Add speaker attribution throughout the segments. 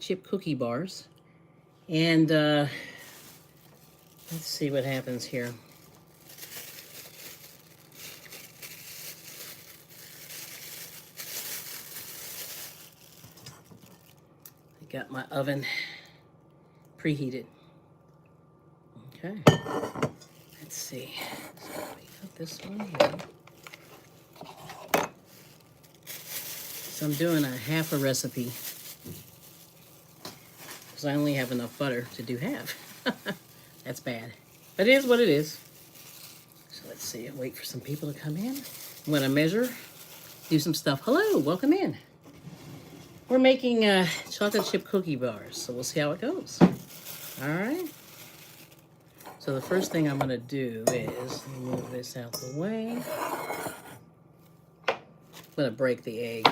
Speaker 1: chip cookie bars. And let's see what happens here. I got my oven preheated. Okay. Let's see. So we got this one here. So I'm doing a half a recipe because I only have enough butter to do half. That's bad. But it is what it is. So let's see. I'll wait for some people to come in. I'm going to measure, do some stuff. Hello, welcome in. We're making chocolate chip cookie bars, so we'll see how it goes. All right. So the first thing I'm going to do is move this out the way. I'm going to break the egg.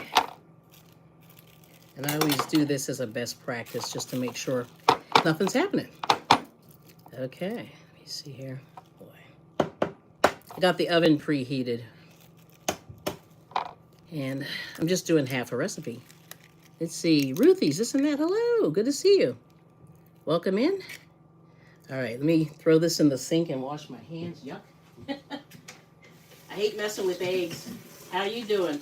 Speaker 1: And I always do this as a best practice just to make sure nothing's happening. Okay, let me see here. Boy. I got the oven preheated. And I'm just doing half a recipe. Let's see. Ruthie's, this and that. Hello, good to see you. Welcome in. All right, let me throw this in the sink and wash my hands. Yuck. I hate messing with eggs. How you doing?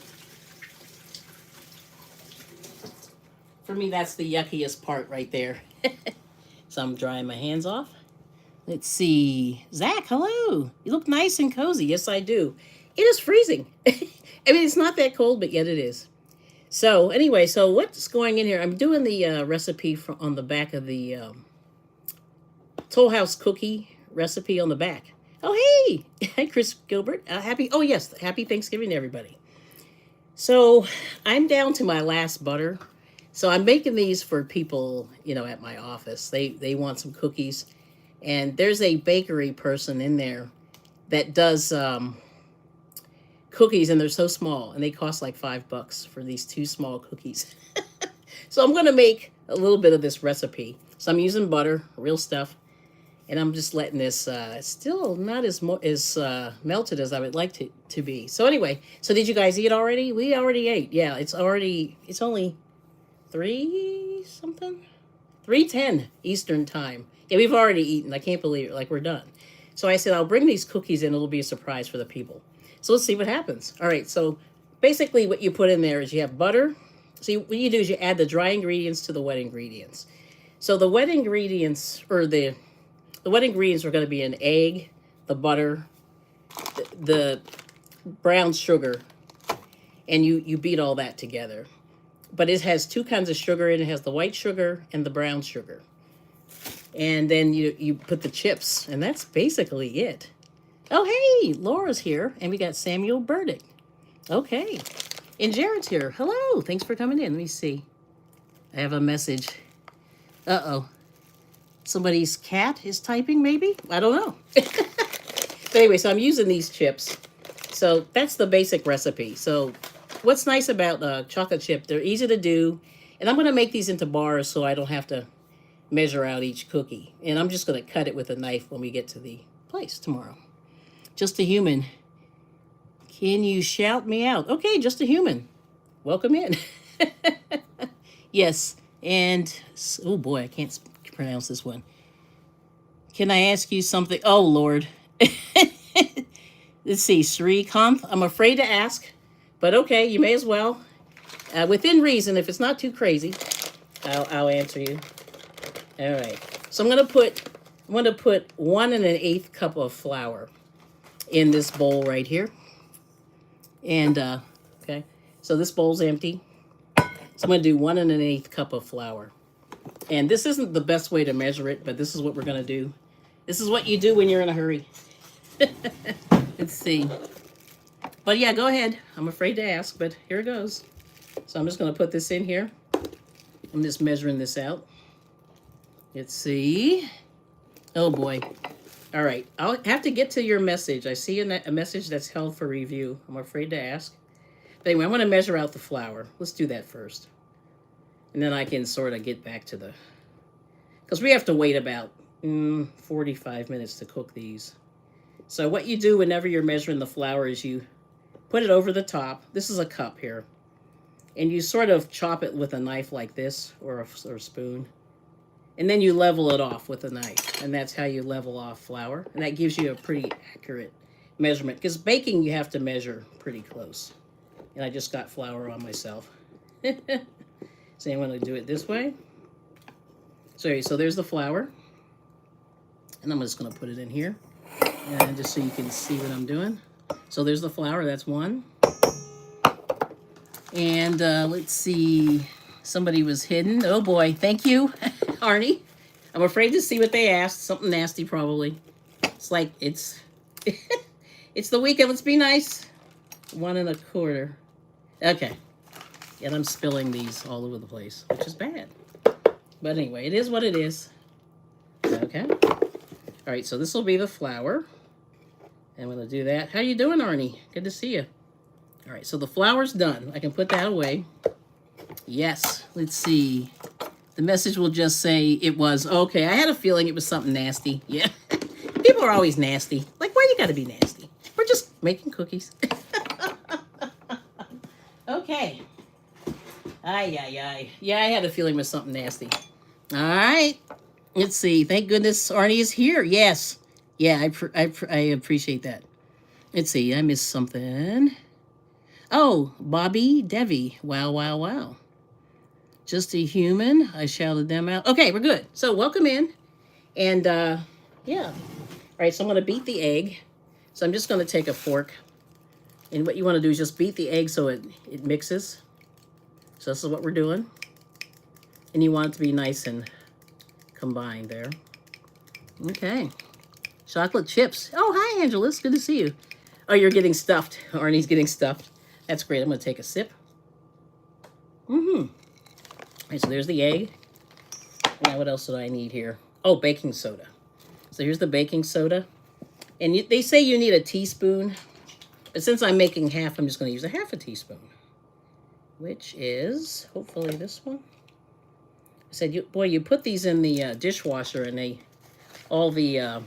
Speaker 1: For me, that's the yuckiest part right there. So I'm drying my hands off. Let's see. Zach, hello. You look nice and cozy. Yes, I do. It is freezing. I mean, it's not that cold, but yet it is. So anyway, so what's going in here? I'm doing the recipe on the back of the Toll House cookie recipe on the back. Oh, hey. Hi, Chris Gilbert. Happy Thanksgiving to everybody. So I'm down to my last butter. So I'm making these for people, at my office. They want some cookies. And there's a bakery person in there that does cookies, and they're so small. And they cost like $5 for these 2 small cookies. So I'm going to make a little bit of this recipe. So I'm using butter, real stuff. And I'm just letting this still not as melted as I would like to be. So anyway, so did you guys eat already? We already ate. Yeah, it's only 3:10 Eastern time. Yeah, we've already eaten. I can't believe it. Like, we're done. So I said, I'll bring these cookies in. It'll be a surprise for the people. So let's see what happens. All right, so basically what you put in there is you have butter. So what you do is you add the dry ingredients to the wet ingredients. So the wet ingredients, or the wet ingredients are going to be an egg, the butter, the brown sugar, and you beat all that together. But it has 2 kinds of sugar in it. It has the white sugar and the brown sugar. And then you put the chips, and that's basically it. Oh, hey, Laura's here, and we got Samuel Burdick. Okay. And Jared's here. Hello, thanks for coming in. Let me see. I have a message. Uh-oh. Somebody's cat is typing, maybe? I don't know. But anyway, so I'm using these chips. So that's the basic recipe. So what's nice about chocolate chip, they're easy to do. And I'm going to make these into bars so I don't have to measure out each cookie. And I'm just going to cut it with a knife when we get to the place tomorrow. Just a human. Can you shout me out? Okay, just a human. Welcome in. Yes. And, oh boy, I can't pronounce this one. Can I ask you something? Oh, Lord. Let's see, Srikanth. I'm afraid to ask, but okay, you may as well. Within reason, if it's not too crazy, I'll answer you. All right. So I'm gonna put 1 1/8 cup of flour in this bowl right here. And okay, so this bowl's empty. So I'm gonna do 1 1/8 cup of flour. And this isn't the best way to measure it, but this is what we're gonna do. This is what you do when you're in a hurry. Let's see. But yeah, go ahead. I'm afraid to ask, but here it goes. So I'm just going to put this in here. I'm just measuring this out. Let's see. Oh, boy. All right. I'll have to get to your message. I see a message that's held for review. I'm afraid to ask. But anyway, I want to measure out the flour. Let's do that first. And then I can sort of get back to because we have to wait about 45 minutes to cook these. So what you do whenever you're measuring the flour is you put it over the top. This is a cup here. And you sort of chop it with a knife like this, or a spoon. And then you level it off with a knife. And that's how you level off flour. And that gives you a pretty accurate measurement. Because baking, you have to measure pretty close. And I just got flour on myself. So I'm going to do it this way. So there's the flour. And I'm just going to put it in here. And just so you can see what I'm doing. So there's the flour. That's one. And let's see. Somebody was hidden. Oh, boy. Thank you, Arnie. I'm afraid to see what they asked. Something nasty, probably. It's like, it's... it's the weekend. Let's be nice. 1 1/4. Okay. And I'm spilling these all over the place, which is bad. But anyway, it is what it is. Okay. All right, so this will be the flour. I'm going to do that. How you doing, Arnie? Good to see you. All right, so the flour's done. I can put that away. Yes, let's see. The message will just say it was. Okay, I had a feeling it was something nasty. Yeah. People are always nasty. Like, why you got to be nasty? We're just making cookies. Okay. Ay, ay, ay. Yeah, I had a feeling it was something nasty. All right. Let's see. Thank goodness Arnie is here. Yes. Yeah, I appreciate that. Let's see. I missed something. Oh, Bobby Devi. Wow, wow, wow. Just a human. I shouted them out. Okay, we're good. So welcome in. And, yeah. All right, so I'm going to beat the egg. So I'm just going to take a fork. And what you want to do is just beat the egg so it mixes. So this is what we're doing. And you want it to be nice and combined there. Okay. Chocolate chips. Oh, hi, Angela. It's good to see you. Oh, you're getting stuffed. Arnie's getting stuffed. That's great. I'm going to take a sip. All right, so there's the egg. Now what else do I need here? Oh, baking soda. So here's the baking soda. And they say you need a teaspoon. But since I'm making half, I'm just going to use a half a teaspoon. Which is, hopefully, this one. I said, boy, you put these in the dishwasher and all the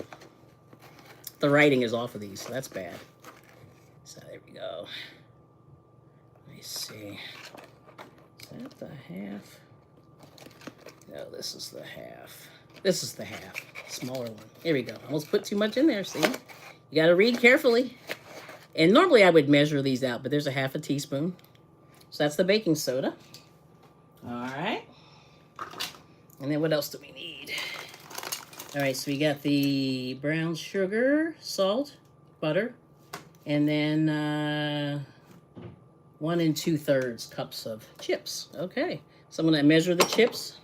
Speaker 1: writing is off of these. So that's bad. So there we go. Let me see. Is that the half? No, this is the half. This is the half. Smaller one. Here we go. Almost put too much in there, see? You got to read carefully. And normally I would measure these out, but there's a half a teaspoon. So that's the baking soda. All right. And then what else do we need? All right, so we got the brown sugar, salt, butter, and then 1 2/3 cups of chips. Okay, so I'm gonna measure the chips.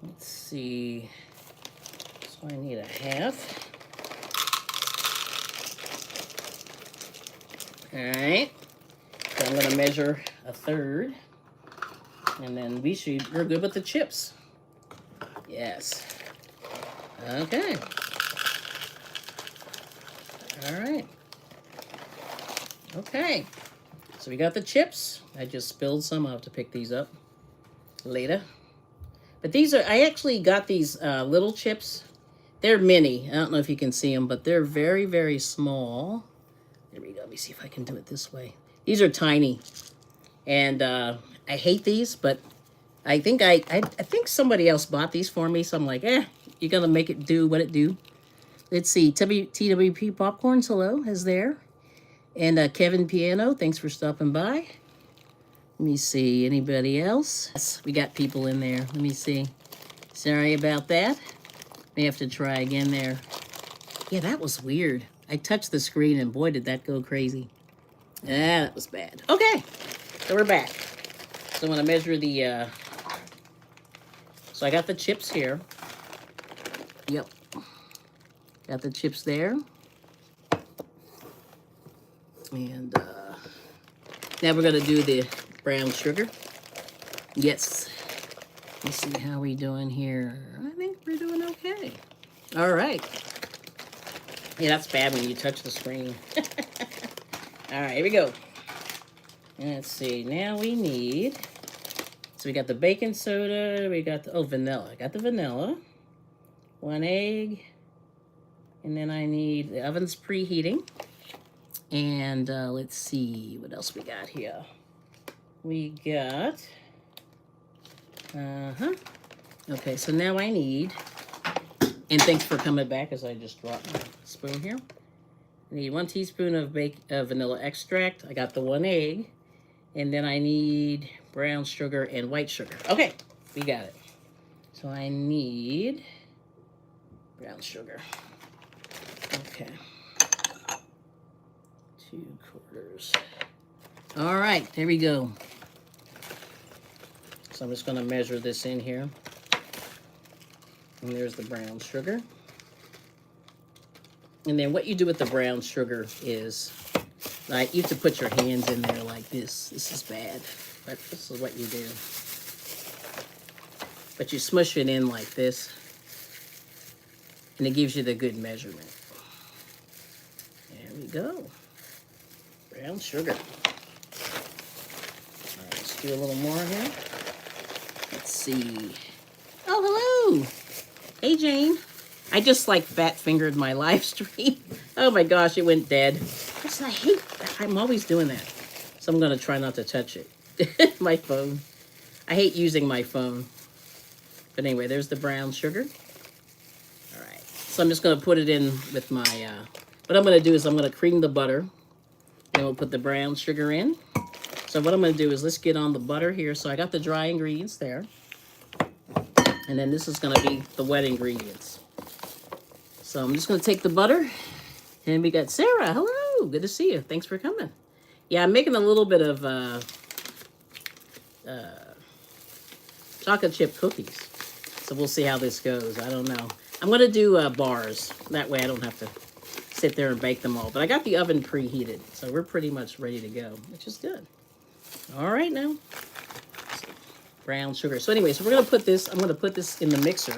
Speaker 1: Let's see. So I need a half. All right, so I'm gonna measure 1/3, and then we're good with the chips. Yes. Okay. All right. Okay. So we got the chips. I just spilled some. I'll have to pick these up later. But I actually got these little chips. They're mini. I don't know if you can see them, but they're very, very small. There we go. Let me see if I can do it this way. These are tiny. And I hate these, but I think I think somebody else bought these for me. So I'm like, you're going to make it do what it do. Let's see. TWP Popcorns, hello, is there. And Kevin Piano, thanks for stopping by. Let me see. Anybody else? Yes, we got people in there. Let me see. Sorry about that. May have to try again there. Yeah, that was weird. I touched the screen and boy, did that go crazy. That was bad. Okay, so we're back. So I'm going to measure the... So I got the chips here. Yep. Got the chips there. And now we're going to do the brown sugar. Yes. Let's see how we doing here. I think we're doing okay. All right. Yeah, that's bad when you touch the screen. All right, here we go. Let's see. Now we need... So we got the baking soda. We got the... Oh, vanilla. I got the vanilla. 1 egg. And then I need... The oven's preheating. And let's see what else we got here. We got, okay, so now I need, and thanks for coming back as I just dropped my spoon here. I need 1 teaspoon of vanilla extract. I got the 1 egg. And then I need brown sugar and white sugar. Okay, we got it. So I need brown sugar. Okay. 2/4. All right, there we go. So I'm just going to measure this in here. And there's the brown sugar. And then what you do with the brown sugar is, like, you have to put your hands in there like this. This is bad, but this is what you do. But you smush it in like this, and it gives you the good measurement. There we go. Brown sugar. All right, let's do a little more here. Let's see. Oh, hello. Hey, Jane. I just like fat fingered my live stream. Oh my gosh, it went dead. I hate that. I'm always doing that. So I'm gonna try not to touch it. My phone. I hate using my phone. But anyway, there's the brown sugar. All right. So I'm just gonna put it in with my, what I'm gonna do is I'm gonna cream the butter. Then we'll put the brown sugar in. So what I'm gonna do is let's get on the butter here. So I got the dry ingredients there. And then this is gonna be the wet ingredients. So I'm just going to take the butter, and we got Sarah. Hello, good to see you. Thanks for coming. Yeah, I'm making a little bit of chocolate chip cookies. So we'll see how this goes. I don't know. I'm going to do bars. That way I don't have to sit there and bake them all. But I got the oven preheated, so we're pretty much ready to go, which is good. All right now. Brown sugar. So anyway, so we're going to put this, I'm going to put this in the mixer,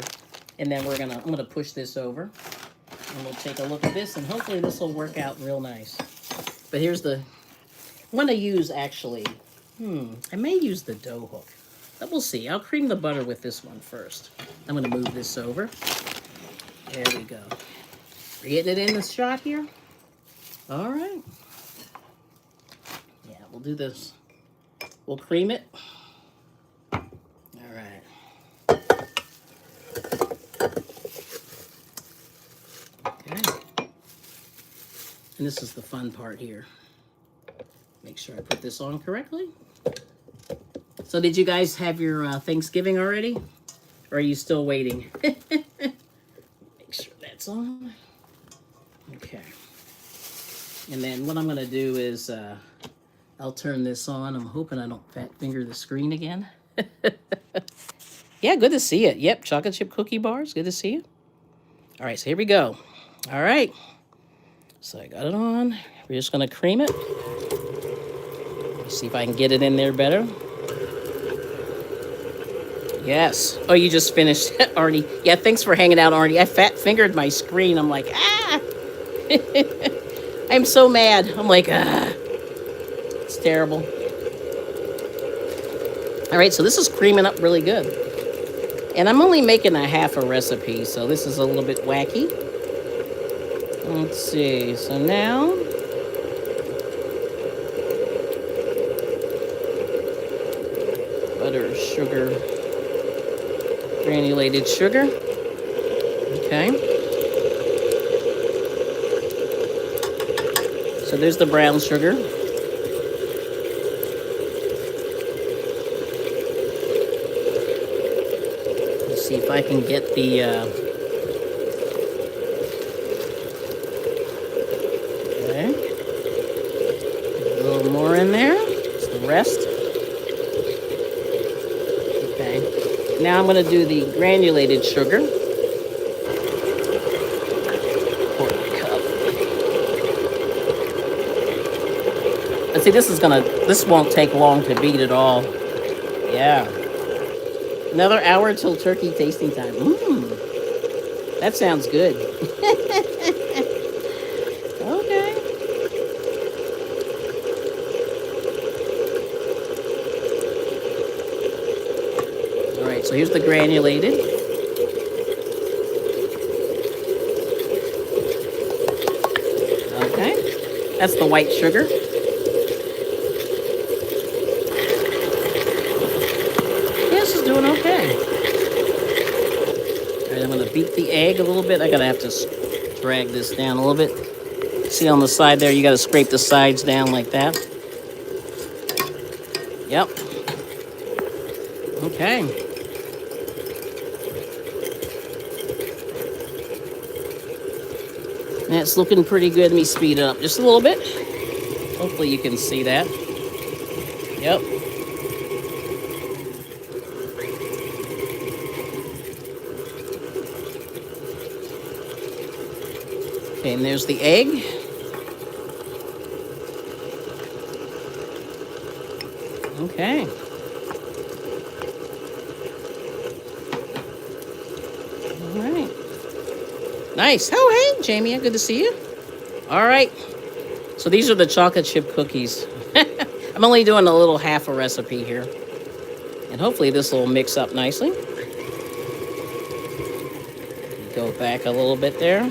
Speaker 1: and then I'm going to push this over. And we'll take a look at this, and hopefully this will work out real nice. But here's the, I'm going to use actually, I may use the dough hook. But we'll see. I'll cream the butter with this one first. I'm going to move this over. There we go. We're getting it in the shot here. All right. Yeah, we'll do this. We'll cream it. All right. And this is the fun part here. Make sure I put this on correctly. So did you guys have your Thanksgiving already? Or are you still waiting? Make sure that's on. Okay. And then what I'm going to do is I'll turn this on. I'm hoping I don't fat finger the screen again. Yeah, good to see you. Yep, chocolate chip cookie bars. Good to see you. All right, so here we go. All right. So I got it on. We're just going to cream it. Let's see if I can get it in there better. Yes. Oh, you just finished, Arnie. Yeah, thanks for hanging out, Arnie. I fat fingered my screen. I'm like, ah. I'm so mad. I'm like, ah. It's terrible. All right, so this is creaming up really good. And I'm only making a half a recipe, so this is a little bit wacky. Let's see, so now, butter, sugar, granulated sugar, okay. So there's the brown sugar. Let's see if I can get the, more in there. It's the rest. Okay. Now I'm going to do the granulated sugar. Quarter cup. And see, this won't take long to beat at all. Yeah. Another hour till turkey tasting time. That sounds good. So here's the granulated. Okay. That's the white sugar. Yeah, this is doing okay. All right, I'm gonna beat the egg a little bit. I gotta have to drag this down a little bit. See on the side there, you gotta scrape the sides down like that. Yep. Okay. That's looking pretty good. Let me speed it up just a little bit. Hopefully you can see that. Yep. Okay, and there's the egg. Okay. All right. Nice. Oh, hey, Jamie. Good to see you. All right. So these are the chocolate chip cookies. I'm only doing a little half a recipe here. And hopefully this will mix up nicely. Go back a little bit there.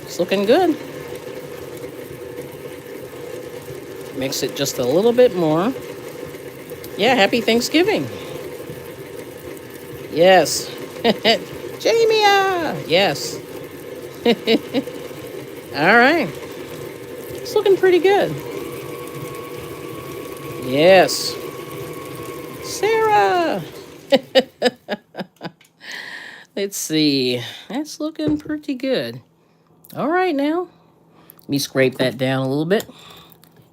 Speaker 1: It's looking good. Mix it just a little bit more. Yeah, happy Thanksgiving. Yes. Jamie, yes. All right. It's looking pretty good. Yes. Sarah. Let's see. That's looking pretty good. All right now. Let me scrape that down a little bit.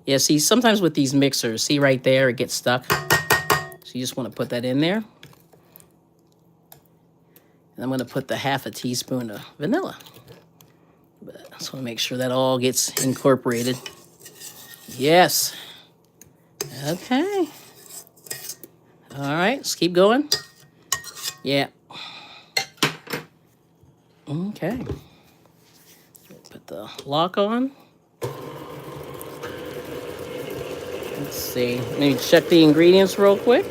Speaker 1: Yeah, see, sometimes with these mixers, see right there, it gets stuck. So you just want to put that in there. And I'm going to put the half a teaspoon of vanilla. But I just want to make sure that all gets incorporated. Yes. Okay. All right, let's keep going. Yeah. Okay. Put the lock on. Let's see. Let me check the ingredients real quick.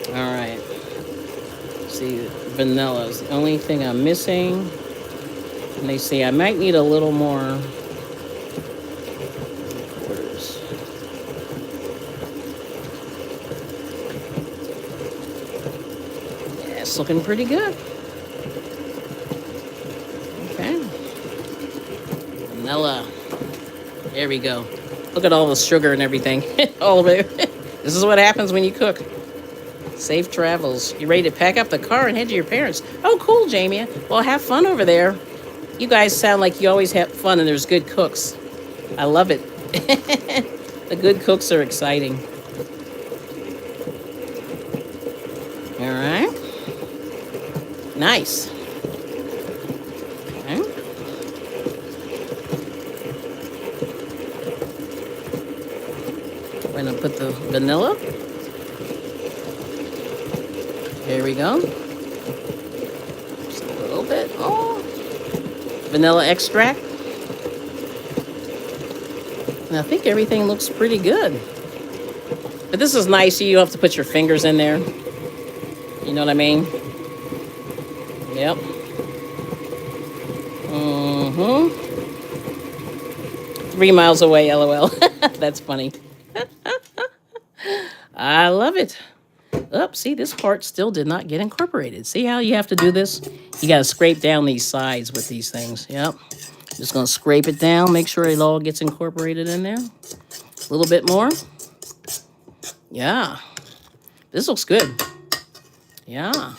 Speaker 1: All right. Let's see, vanilla is the only thing I'm missing. And they say I might need a little more. Yeah, it's looking pretty good. Okay. Vanilla. There we go. Look at all the sugar and everything. All of it. This is what happens when you cook. Safe travels. You ready to pack up the car and head to your parents? Oh, cool, Jamie. Well, have fun over there. You guys sound like you always have fun and there's good cooks. I love it. The good cooks are exciting. All right. Nice. Okay. We're going to put the vanilla. Here we go. Just a little bit. Oh. Vanilla extract. And I think everything looks pretty good. But this is nice. You don't have to put your fingers in there. You know what I mean? Yep. Mm-hmm. 3 miles away, LOL. That's funny. I love it. Oh, see, this part still did not get incorporated. See how you have to do this? You got to scrape down these sides with these things. Yep. Just going to scrape it down, make sure it all gets incorporated in there. A little bit more. Yeah. This looks good. Yeah.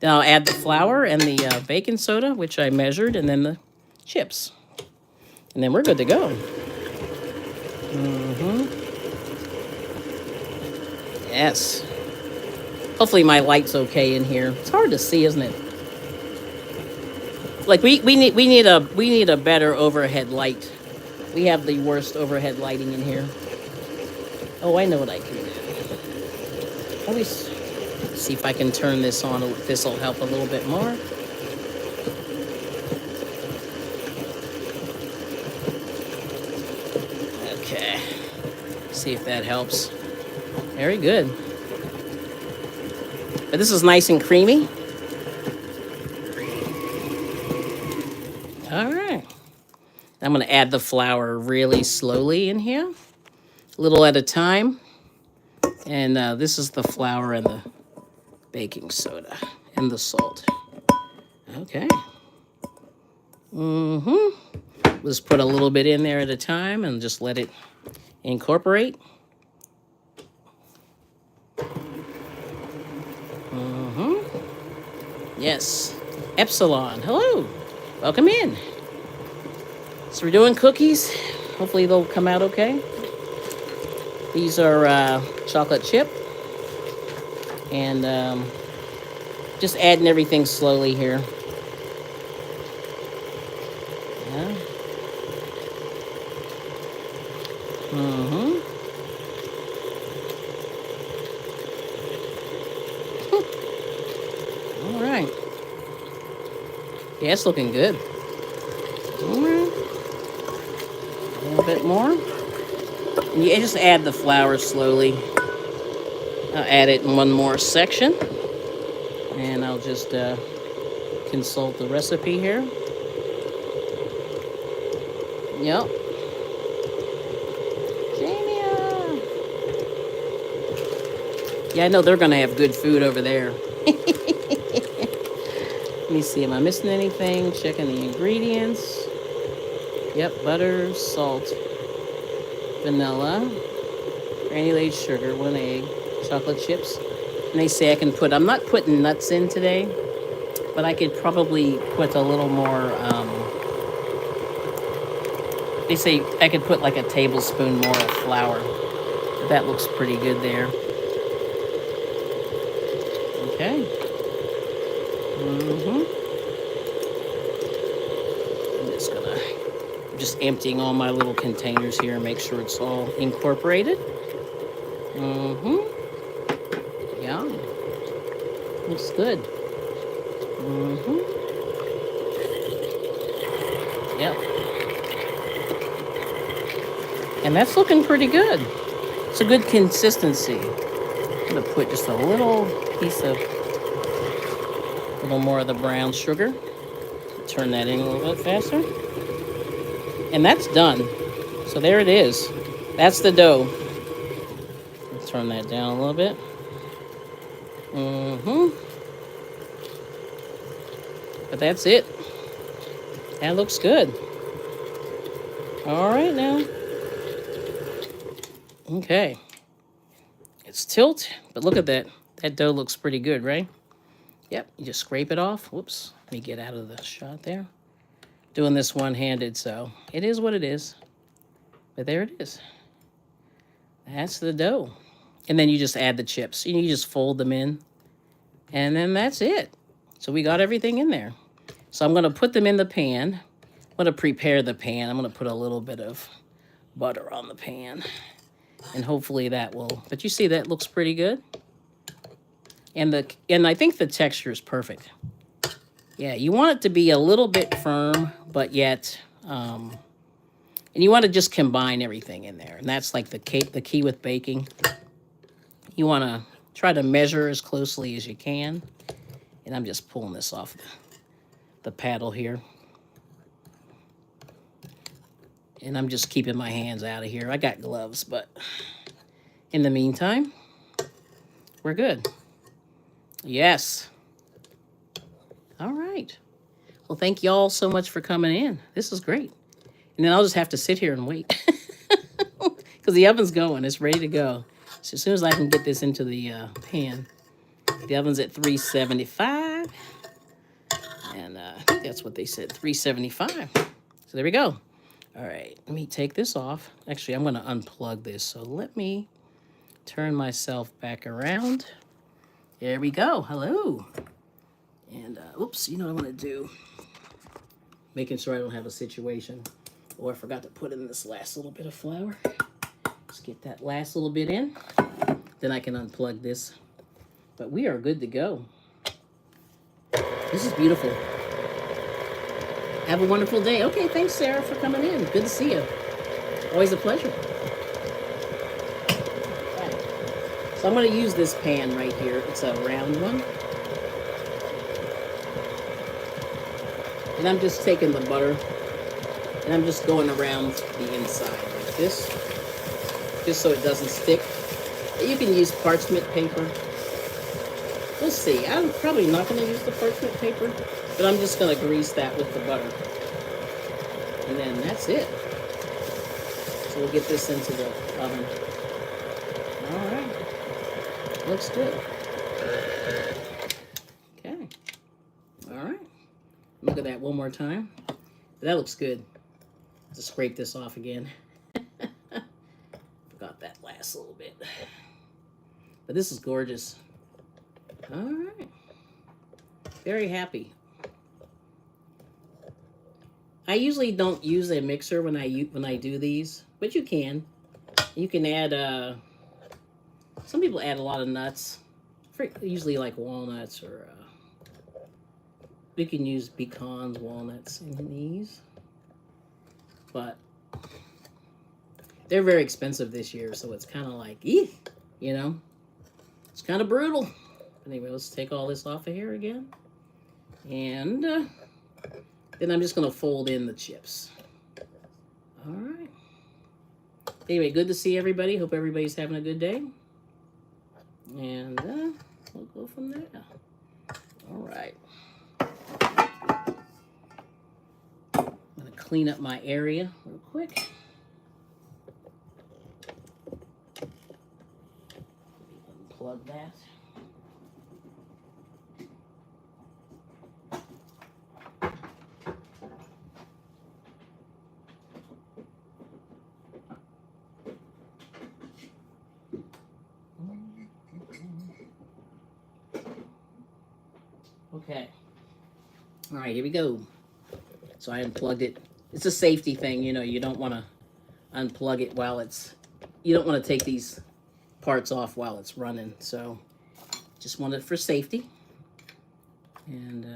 Speaker 1: Then I'll add the flour and the baking soda, which I measured, and then the chips. And then we're good to go. Mm-hmm. Yes. Hopefully my light's okay in here. It's hard to see, isn't it? Like we need a better overhead light. We have the worst overhead lighting in here. Oh, I know what I can do. Always see if I can turn this on. This will help a little bit more. Okay. See if that helps. Very good. But this is nice and creamy. I'm going to add the flour really slowly in here, a little at a time. And this is the flour and the baking soda and the salt. Okay. Just put a little bit in there at a time and just let it incorporate. Yes. Epsilon. Hello. Welcome in. So we're doing cookies. Hopefully they'll come out okay. These are chocolate chip. And just adding everything slowly here. Yeah. All right. Yeah, it's looking good. All right. A little bit more. And you just add the flour slowly. I'll add it in one more section. And I'll just consult the recipe here. Yep. Jamia. Yeah, I know they're going to have good food over there. Let me see, am I missing anything? Checking the ingredients. Yep, butter, salt, vanilla, granulated sugar, 1 egg, chocolate chips. And they say I can put, I'm not putting nuts in today, but I could probably put a little more, they say I could put like a tablespoon more of flour. But that looks pretty good there. Okay. I'm just emptying all my little containers here and make sure it's all incorporated. Yeah. Looks good. Yep. And that's looking pretty good. It's a good consistency. I'm gonna put just a little piece of, a little more of the brown sugar. Turn that in a little bit faster. And that's done. So there it is. That's the dough. Let's turn that down a little bit. But that's it. That looks good. All right now. Okay. It's tilt, but look at that. That dough looks pretty good, right? Yep, you just scrape it off. Whoops, let me get out of the shot there. Doing this one-handed, so it is what it is. But there it is. That's the dough. And then you just add the chips. You just fold them in. And then that's it. So we got everything in there. So I'm going to put them in the pan. I'm going to prepare the pan. I'm going to put a little bit of butter on the pan. And hopefully that will... But you see that looks pretty good? And I think the texture is perfect. Yeah, you want it to be a little bit firm, but yet... and you want to just combine everything in there. And that's like the key with baking. You want to try to measure as closely as you can. And I'm just pulling this off the paddle here. And I'm just keeping my hands out of here. I got gloves, but in the meantime, we're good. Yes. All right. Well, thank y'all so much for coming in. This is great. And then I'll just have to sit here and wait. Because the oven's going. It's ready to go. So as soon as I can get this into the pan. The oven's at 375. And I think that's what they said, 375. So there we go. All right, let me take this off. Actually, I'm going to unplug this. So let me turn myself back around. There we go. Hello. And, oops, you know what I'm going to do? Making sure I don't have a situation. Oh, I forgot to put in this last little bit of flour. Let's get that last little bit in. Then I can unplug this. But we are good to go. This is beautiful. Have a wonderful day. Okay, thanks, Sarah, for coming in. Good to see you. Always a pleasure. Right. So I'm going to use this pan right here. It's a round one. And I'm just taking the butter. And And I'm just going around the inside like this, just so it doesn't stick. You can use parchment paper. We'll see. I'm probably not going to use the parchment paper, but I'm just going to grease that with the butter. And then that's it. So we'll get this into the oven. All right. Looks good. Okay. All right. Look at that one more time. That looks good. Just scrape this off again. Forgot that last little bit. But this is gorgeous. All right. Very happy. I usually don't use a mixer when I do these, but you can. You can add. Some people add a lot of nuts. Usually like walnuts or. We can use pecans, walnuts in these, but they're very expensive this year, so it's kind of like, eek, you know, it's kind of brutal. Anyway, let's take all this off of here again, and then I'm just gonna fold in the chips. All right. Anyway, good to see everybody. Hope everybody's having a good day, and we'll go from there. All right. I'm going to clean up my area real quick. Unplug that. Okay. All right, here we go. So I unplugged it. It's a safety thing, you know, you don't want to unplug it while it's, you don't want to take these parts off while it's running. So just want it for safety. And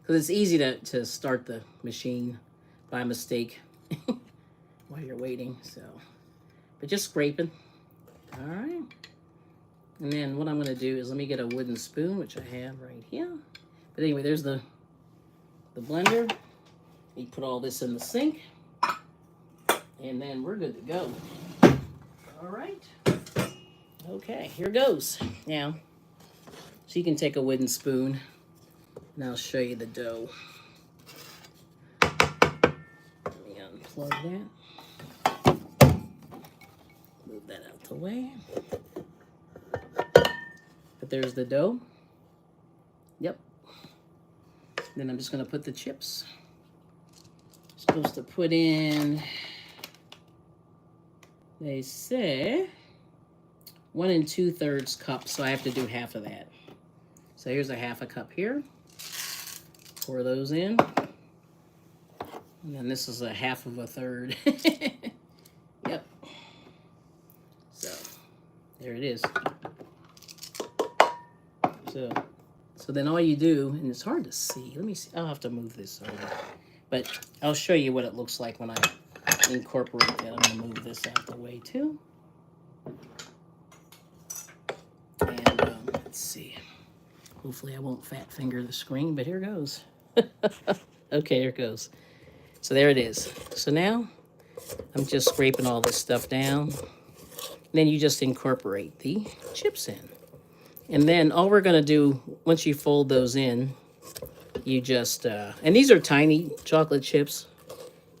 Speaker 1: because it's easy to start the machine by mistake while you're waiting. So, but just scraping. All right. And then what I'm going to do is let me get a wooden spoon, which I have right here. But anyway, there's the blender. You put all this in the sink. And then we're good to go. All right. Okay, here goes. Now, so you can take a wooden spoon, and I'll show you the dough. Let me unplug that. Move that out the way. But there's the dough. Yep. Then I'm just going to put the chips. Supposed to put in, they say, 1 2/3 cups, so I have to do half of that. So here's a half a cup here. Pour those in. And then this is a half of a third. Yep. So there it is. So then all you do, and it's hard to see. Let me see. I'll have to move this over. But I'll show you what it looks like when I incorporate that. I'm going to move this out the way too. And let's see. Hopefully I won't fat finger the screen, but here goes. Okay, here it goes. So there it is. So now I'm just scraping all this stuff down. Then you just incorporate the chips in. And then all we're going to do, once you fold those in, you just, and these are tiny chocolate chips.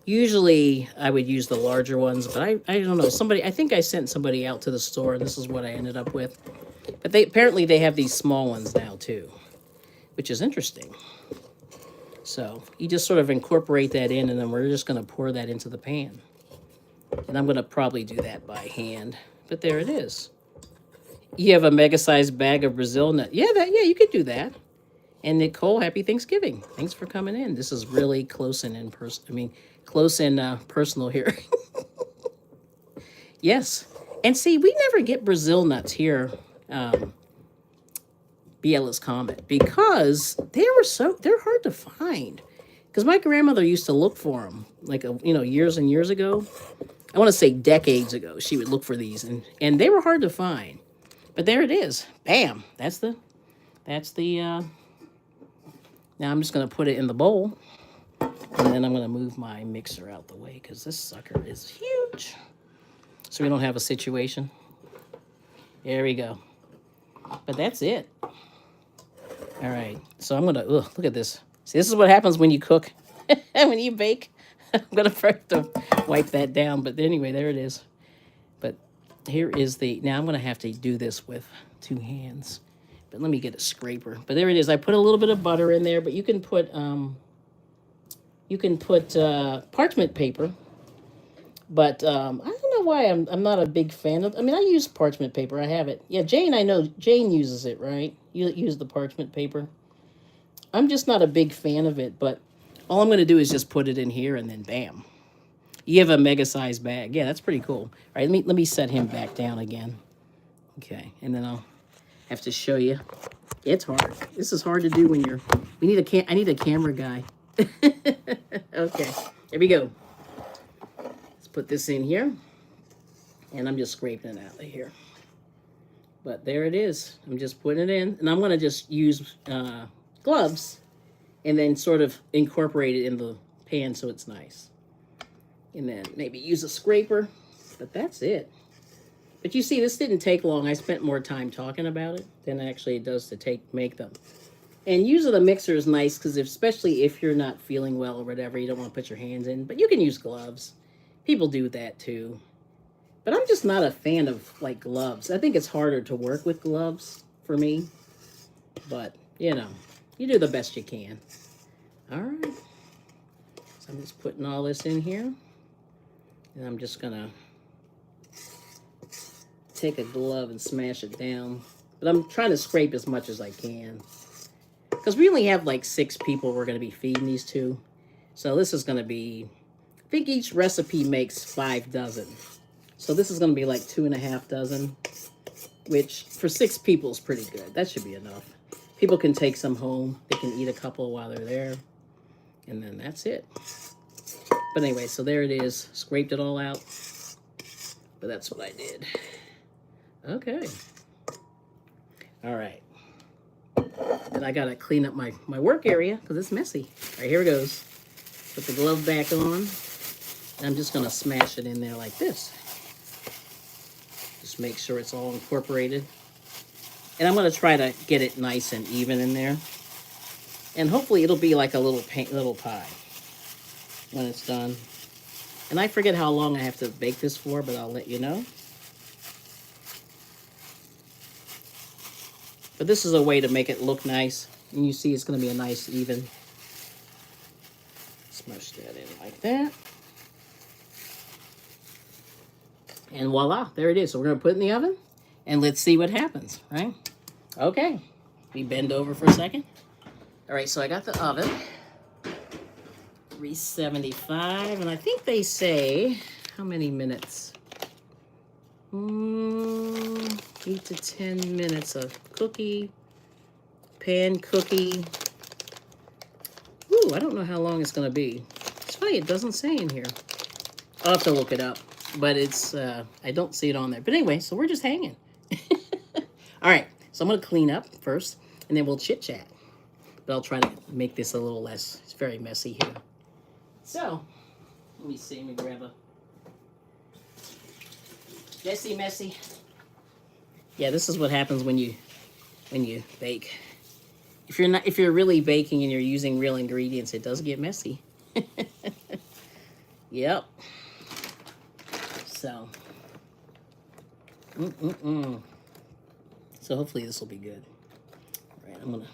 Speaker 1: Usually I would use the larger ones, but I don't know. I think I sent somebody out to the store, and this is what I ended up with. But apparently they have these small ones now too, which is interesting. So you just sort of incorporate that in, and then we're just going to pour that into the pan. And I'm going to probably do that by hand. But there it is. You have a mega-sized bag of Brazil nut. Yeah, you could do that. And Nicole, happy Thanksgiving. Thanks for coming in. This is really close and personal here. Yes. And see, we never get Brazil nuts here, Biela's comment, because they're hard to find. Because my grandmother used to look for them, like, years and years ago. I want to say decades ago, she would look for these, and they were hard to find. But there it is. Bam. That's the, now I'm just going to put it in the bowl. And then I'm going to move my mixer out the way because this sucker is huge. So we don't have a situation. There we go. But that's it. All right. So I'm going to, look at this. See, this is what happens when you cook, when you bake. I'm going to first to wipe that down. But anyway, there it is. But here is the, now I'm going to have to do this with 2 hands. But let me get a scraper. But there it is. I put a little bit of butter in there, but you can put parchment paper. But I don't know why I'm not a big fan of. I mean, I use parchment paper. I have it. Yeah, Jane. I know Jane uses it, right? You use the parchment paper. I'm just not a big fan of it. But all I'm going to do is just put it in here, and then bam, you have a mega size bag. Yeah, that's pretty cool. All right, let me set him back down again. Okay, and then I'll have to show you. It's hard. This is hard to do when you're. I need a camera guy. Okay, here we go. Let's put this in here, and I'm just scraping it out of here. But there it is. I'm just putting it in, and I'm gonna just use gloves, and then sort of incorporate it in the pan so it's nice. And then maybe use a scraper, but that's it. But you see, this didn't take long. I spent more time talking about it than actually it does to make them. And using the mixer is nice because especially if you're not feeling well or whatever, you don't want to put your hands in. But you can use gloves. People do that too. But I'm just not a fan of like gloves. I think it's harder to work with gloves for me. But, you know, you do the best you can. All right. So I'm just putting all this in here. And I'm just going to take a glove and smash it down. But I'm trying to scrape as much as I can. Because we only have like 6 people we're going to be feeding these to. So this is going to be, I think each recipe makes 5 dozen. So this is going to be like 2.5 dozen, which for 6 people is pretty good. That should be enough. People can take some home. They can eat a couple while they're there. And then that's it. But anyway, so there it is. Scraped it all out. But that's what I did. Okay. All right. Then I got to clean up my work area because it's messy. All right, here it goes. Put the glove back on. And I'm just going to smash it in there like this. Just make sure it's all incorporated. And I'm going to try to get it nice and even in there. And hopefully it'll be like a little pie when it's done. And I forget how long I have to bake this for, but I'll let you know. But this is a way to make it look nice. And you see it's going to be a nice, even. Smush that in like that. And voila, there it is. So we're going to put it in the oven. And let's see what happens, right? Okay. We bend over for a second. All right, so I got the oven. 375. And I think they say, how many minutes? 8 to 10 minutes of pan cookie. Ooh, I don't know how long it's going to be. It's funny, it doesn't say in here. I'll have to look it up, but it's, I don't see it on there. But anyway, so we're just hanging. All right, so I'm going to clean up first, and then we'll chit-chat. But I'll try to make this a little less, it's very messy here. So, let me see, let me grab a messy. Yeah, this is what happens when you bake. If you're really baking and you're using real ingredients, it does get messy. Yep. So. So hopefully this will be good. All right, I'm gonna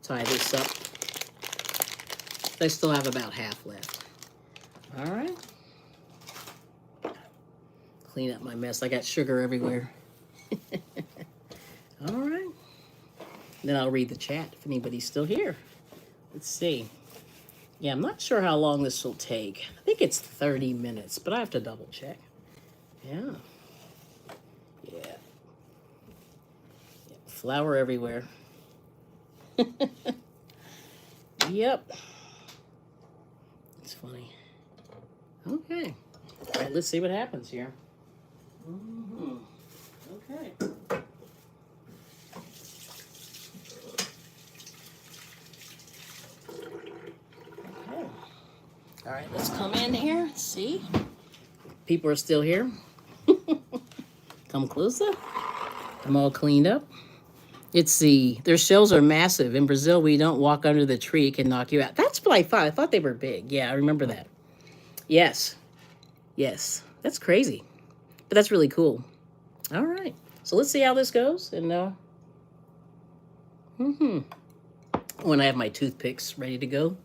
Speaker 1: tie this up. I still have about half left. All right. Clean up my mess. I got sugar everywhere. All right. Then I'll read the chat if anybody's still here. Let's see. Yeah, I'm not sure how long this will take. I think it's 30 minutes, but I have to double check. Yeah. Yeah. Flour everywhere. Yep. It's funny. Okay. All right, let's see what happens here. Okay. All right, let's come in here. See, people are still here. Come closer. I'm all cleaned up. Let's see. Their shells are massive. In Brazil, we don't walk under the tree; it can knock you out. That's what I thought. I thought they were big. Yeah, I remember that. Yes, yes. That's crazy, but that's really cool. All right. So let's see how this goes. And when I have my toothpicks ready to go,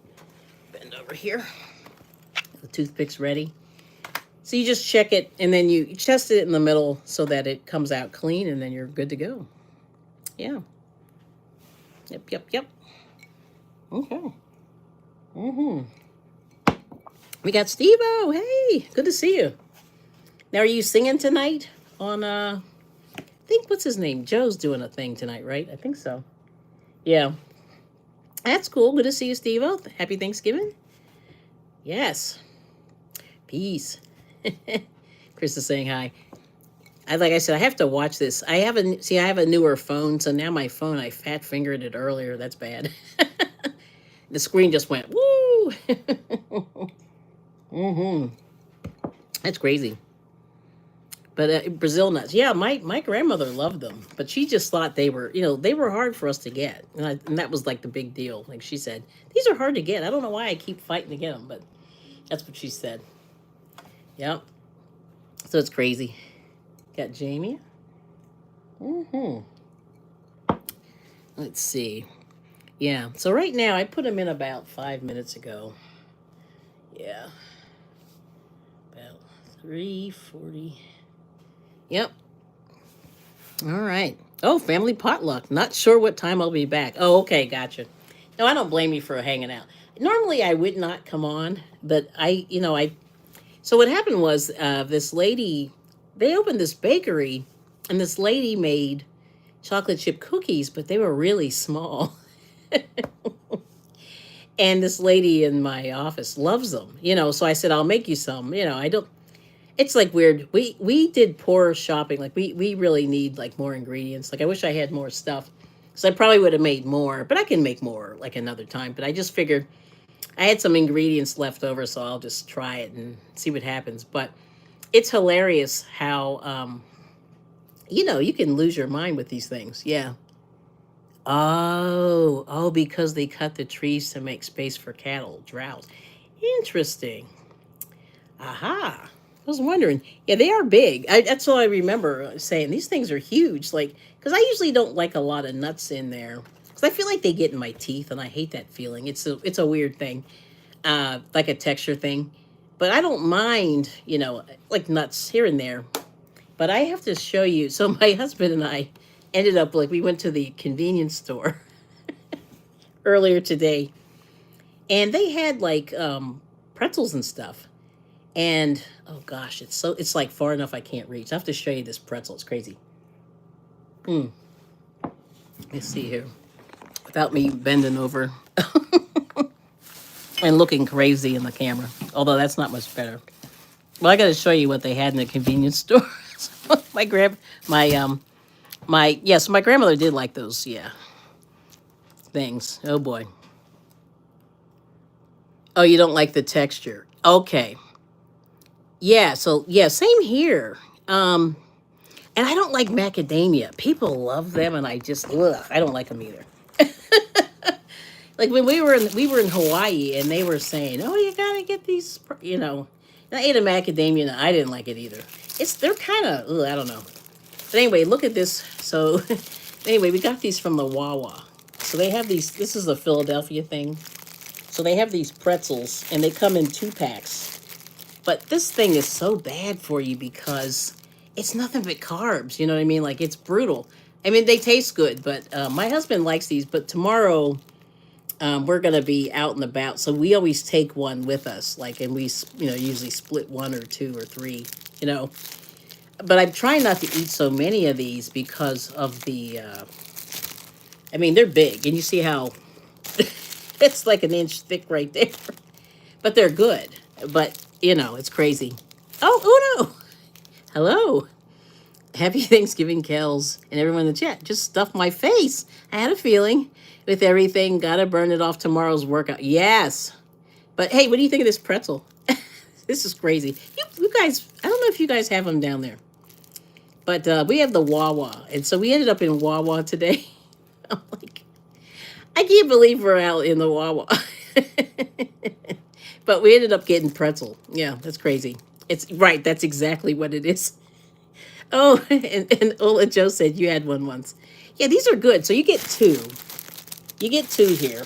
Speaker 1: bend over here. The toothpicks ready. So you just check it, and then you test it in the middle so that it comes out clean, and then you're good to go. Yeah. Yep. Okay. We got Steve-O. Hey, good to see you. Now, are you singing tonight on, I think, what's his name? Joe's doing a thing tonight, right? I think so. Yeah. That's cool. Good to see you, Steve-O. Happy Thanksgiving. Yes. Peace. Chris is saying hi. Like I said, I have to watch this. I have a newer phone, so now my phone, I fat fingered it earlier. That's bad. The screen just went woo. That's crazy. But Brazil nuts, yeah. My grandmother loved them, but she just thought they were hard for us to get, and that was like the big deal. Like she said, these are hard to get. I don't know why I keep fighting to get them, but that's what she said. Yep. So it's crazy. Got Jamie. Let's see. Yeah. So right now I put them in about 5 minutes ago. Yeah. About 3:40. Yep. All right. Oh, family potluck. Not sure what time I'll be back. Oh, okay. Gotcha. No, I don't blame you for hanging out. Normally I would not come on, but so what happened was this lady, they opened this bakery, and this lady made chocolate chip cookies, but they were really small. And this lady in my office loves them, so I said, I'll make you some. I don't, it's like weird. We did poor shopping. Like we really need like more ingredients. Like I wish I had more stuff. So I probably would have made more, but I can make more like another time. But I just figured I had some ingredients left over, so I'll just try it and see what happens. But it's hilarious how you can lose your mind with these things. Yeah. Oh, because they cut the trees to make space for cattle, drought. Interesting. Aha. I was wondering. Yeah, they are big. That's all I remember saying. These things are huge. Like, because I usually don't like a lot of nuts in there. Because I feel like they get in my teeth, and I hate that feeling. It's a weird thing, like a texture thing. But I don't mind, like nuts here and there. But I have to show you. So my husband and I ended up we went to the convenience store earlier today, and they had pretzels and stuff. And oh gosh, it's like far enough I can't reach. I have to show you this pretzel. It's crazy. Let's see here, without me bending over and looking crazy in the camera. Although that's not much better. Well, I got to show you what they had in the convenience store. my grand my yes, my grandmother did like those. Yeah, things. Oh boy. Oh, you don't like the texture. Okay. Yeah, so yeah, same here. And I don't like macadamia. People love them, and I don't like them either. Like when we were in Hawaii, and they were saying, "Oh, you gotta get these," And I ate a macadamia, and I didn't like it either. They're kind of, I don't know. But anyway, look at this. So anyway, we got these from the Wawa. So they have these. This is a Philadelphia thing. So they have these pretzels, and they come in 2 packs. But this thing is so bad for you because it's nothing but carbs. You know what I mean? Like it's brutal. I mean, they taste good, but my husband likes these. But tomorrow, we're gonna be out and about, so we always take one with us. And we, usually split 1 or 2 or 3. But I'm trying not to eat so many of these because of the. I mean, they're big, and you see how it's like an inch thick right there. But they're good. But it's crazy. Oh, Uno! Hello. Happy Thanksgiving, Kels, and everyone in the chat. Just stuffed my face. I had a feeling with everything. Gotta burn it off tomorrow's workout. Yes. But hey, what do you think of this pretzel? This is crazy. You guys, I don't know if you guys have them down there, but we have the Wawa, and so we ended up in Wawa today. I'm like, I can't believe we're out in the Wawa. But we ended up getting pretzel. Yeah, that's crazy. It's right. That's exactly what it is. Oh, and Ola Joe said you had one once. Yeah, these are good. So you get two. You get two here.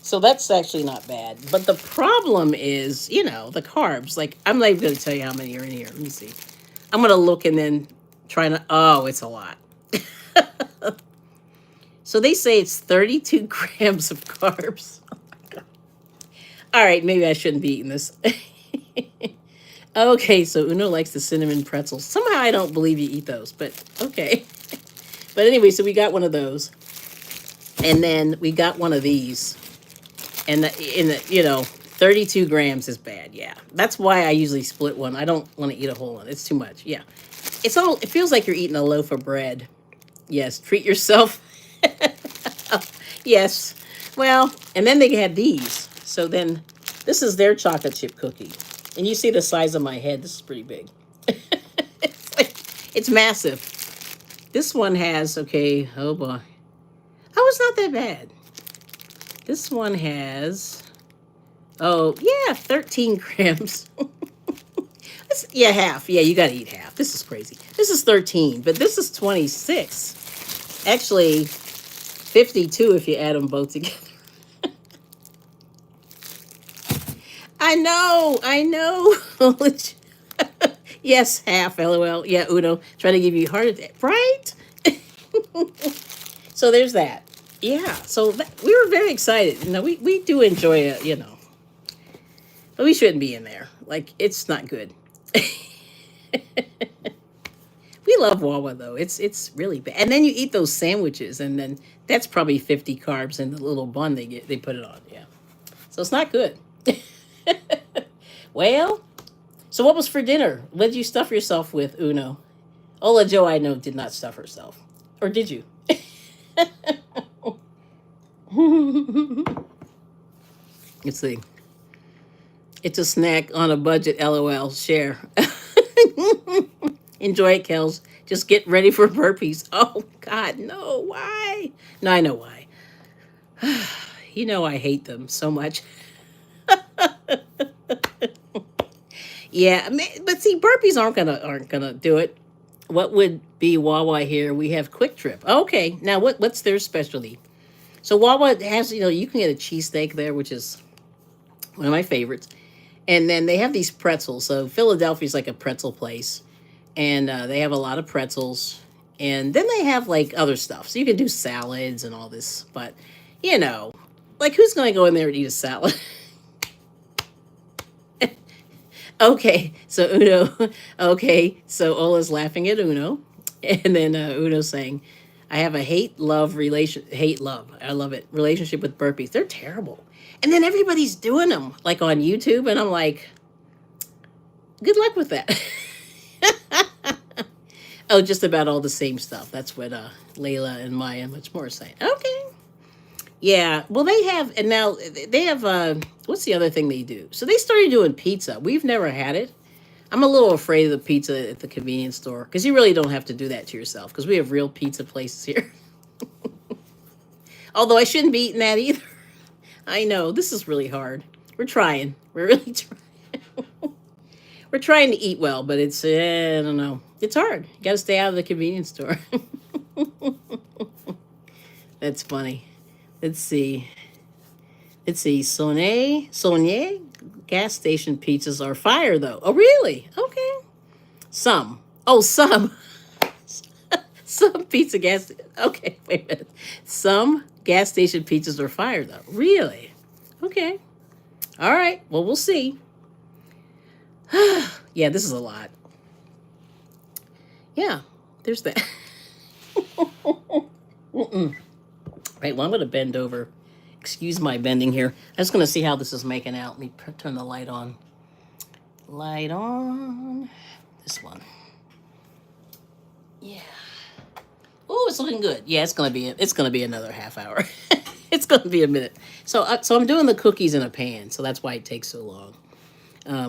Speaker 1: So that's actually not bad. But the problem is, the carbs. Like, I'm not even going to tell you how many are in here. Let me see. I'm going to look and then try to. Oh, it's a lot. So they say it's 32 grams of carbs. Oh my God. All right, maybe I shouldn't be eating this. Okay, so Uno likes the cinnamon pretzels. Somehow I don't believe you eat those, but okay. But anyway, so we got one of those. And then we got one of these. And, 32 grams is bad. Yeah. That's why I usually split one. I don't want to eat a whole one. It's too much. Yeah. It feels like you're eating a loaf of bread. Yes. Treat yourself. Yes. Well, and then they had these. So then this is their chocolate chip cookie. And you see the size of my head. This is pretty big. It's massive. This one has, okay, oh boy. Oh, it's not that bad. This one has, oh, yeah, 13 grams. Yeah, half. Yeah, you got to eat half. This is crazy. This is 13, but this is 26. Actually, 52 if you add them both together. I know. Yes, half, LOL. Yeah, Uno, trying to give you a heart attack, right? So there's that. Yeah, so we were very excited. We do enjoy it, but we shouldn't be in there. Like, it's not good. We love Wawa though. It's really bad. And then you eat those sandwiches, and then that's probably 50 carbs in the little bun they put it on. Yeah, so it's not good. Well, so what was for dinner? What did you stuff yourself with, Uno? Ola Joe, I know, did not stuff herself, or did you? Let's see. It's a snack on a budget. LOL. Share. Enjoy it, Kels. Just get ready for burpees. Oh God, no! Why? No, I know why. I hate them so much. Yeah, but see, burpees aren't gonna do it. What would be Wawa here? We have Quick Trip. Okay, now what's their specialty? So Wawa has, you can get a cheesesteak there, which is one of my favorites. And then they have these pretzels. So Philadelphia's like a pretzel place, and they have a lot of pretzels. And then they have like other stuff. So you can do salads and all this. But like, who's going to go in there and eat a salad? Okay, so Uno. Okay, so Ola's laughing at Uno, and then Uno saying, "I have a hate love. I love it relationship with burpees. They're terrible." And then everybody's doing them like on YouTube, and I'm like, "Good luck with that." Oh, just about all the same stuff. That's what Layla and Maya and much more are saying. Okay. Yeah, well, they have, and now they have, what's the other thing they do? So they started doing pizza. We've never had it. I'm a little afraid of the pizza at the convenience store, because you really don't have to do that to yourself, because we have real pizza places here. Although I shouldn't be eating that either. I know, this is really hard. We're trying. We're really trying. We're trying to eat well, but it's, I don't know. It's hard. You got to stay out of the convenience store. That's funny. Let's see. Sonia, gas station pizzas are fire, though. Oh, really? Okay. Some. Oh, some. Some pizza gas. Okay, wait a minute. Some gas station pizzas are fire, though. Really? Okay. All right. Well, we'll see. Yeah, this is a lot. Yeah, there's that. Mm-mm. Right, well, I'm going to bend over. Excuse my bending here. I'm just going to see how this is making out. Let me turn the light on. Light on. This one. Yeah. Oh, it's looking good. Yeah, it's going to be another half hour. It's going to be a minute. So I'm doing the cookies in a pan, so that's why it takes so long.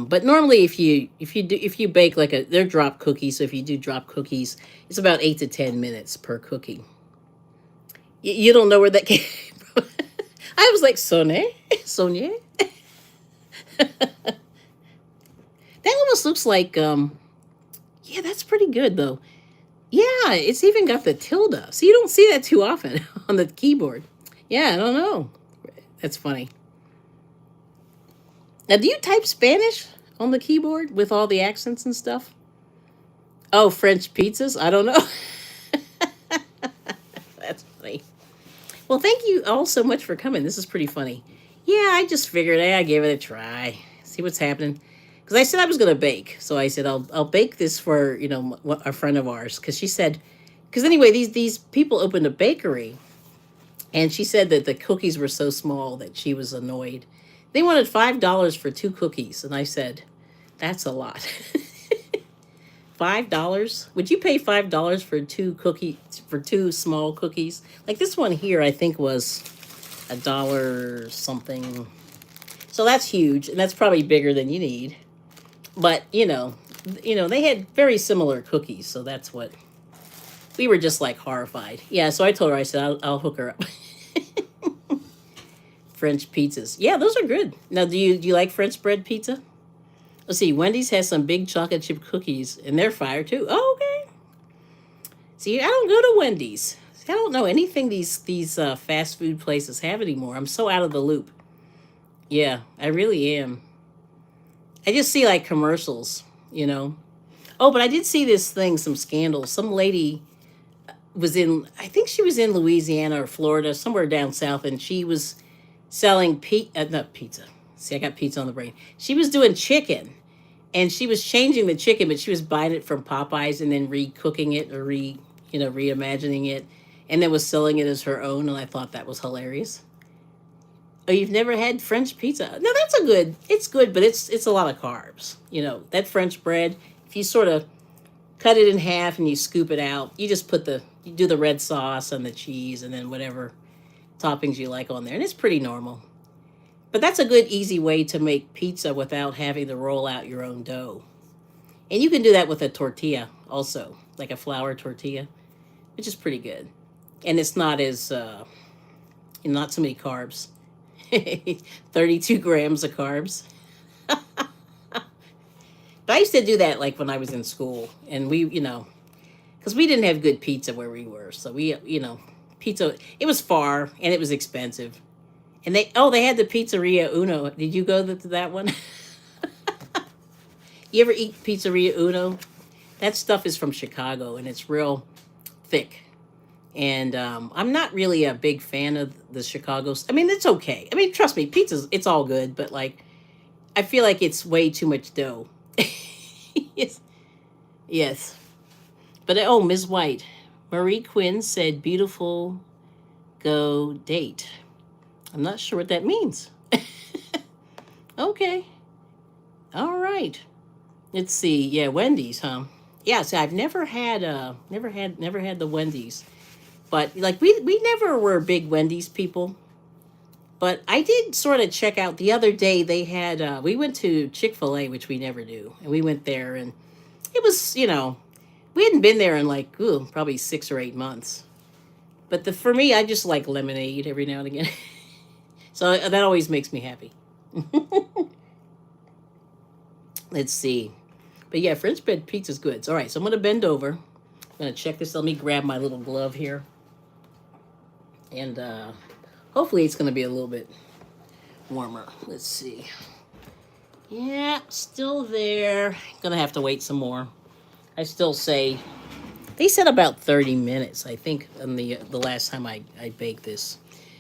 Speaker 1: But normally, if you bake like they're drop cookies. So if you do drop cookies, it's about 8 to 10 minutes per cookie. You don't know where that came from. I was like, Sonne, Sonia. That almost looks like yeah, that's pretty good though. Yeah, it's even got the tilde. So you don't see that too often on the keyboard. Yeah, I don't know. That's funny. Now, do you type Spanish on the keyboard with all the accents and stuff? Oh, French pizzas? I don't know. That's funny. Well, thank you all so much for coming. This is pretty funny. Yeah, I just figured, hey, I gave it a try. See what's happening. Because I said I was going to bake. So I said, I'll bake this for, a friend of ours. Because she said, because anyway, these people opened a bakery. And she said that the cookies were so small that she was annoyed. They wanted $5 for 2 cookies. And I said, that's a lot. $5? Would you pay $5 for two small cookies? Like this one here, I think was a dollar something. So that's huge, and that's probably bigger than you need. But they had very similar cookies, so that's what we were just like horrified. Yeah, so I told her, I said, I'll hook her up. French pizzas, yeah, those are good. Now, do you like French bread pizza? Let's see. Wendy's has some big chocolate chip cookies, and they're fire too. Oh, okay. See, I don't go to Wendy's. See, I don't know anything these fast food places have anymore. I'm so out of the loop. Yeah, I really am. I just see like commercials. Oh, but I did see this thing, some scandal. Some lady was in, I think she was in Louisiana or Florida, somewhere down south, and she was selling not pizza. See, I got pizza on the brain. She was doing chicken, and she was changing the chicken, but she was buying it from Popeyes and then re-cooking it or reimagining it, and then was selling it as her own. And I thought that was hilarious. Oh, you've never had French pizza? No, it's good, but it's a lot of carbs. That French bread, if you sort of cut it in half and you scoop it out, you do the red sauce and the cheese and then whatever toppings you like on there. And it's pretty normal. But that's a good, easy way to make pizza without having to roll out your own dough. And you can do that with a tortilla also, like a flour tortilla, which is pretty good. And it's not as, not so many carbs. 32 grams of carbs. But I used to do that like when I was in school. And because we didn't have good pizza where we were. So pizza, it was far and it was expensive. And they had the Pizzeria Uno. Did you go to that one? You ever eat Pizzeria Uno? That stuff is from Chicago and it's real thick. And I'm not really a big fan of the Chicago. I mean, it's okay. I mean, trust me, it's all good, but like, I feel like it's way too much dough. Yes. Yes. But oh, Ms. White, Marie Quinn said, beautiful go date. I'm not sure what that means. Okay. All right. Let's see. Yeah, Wendy's, huh? Yeah, so I've never had the Wendy's. But like we never were big Wendy's people. But I did sort of check out the other day. They had we went to Chick-fil-A, which we never do, and we went there, and it was we hadn't been there in like probably 6 or 8 months. But for me, I just like lemonade every now and again, so that always makes me happy. Let's see, but yeah, French bread pizza's good. All right, so I'm gonna bend over. I'm gonna check this. Let me grab my little glove here, and hopefully it's gonna be a little bit warmer. Let's see. Yeah, still there. Gonna have to wait some more. I still say they said about 30 minutes, I think, on the last time I baked this.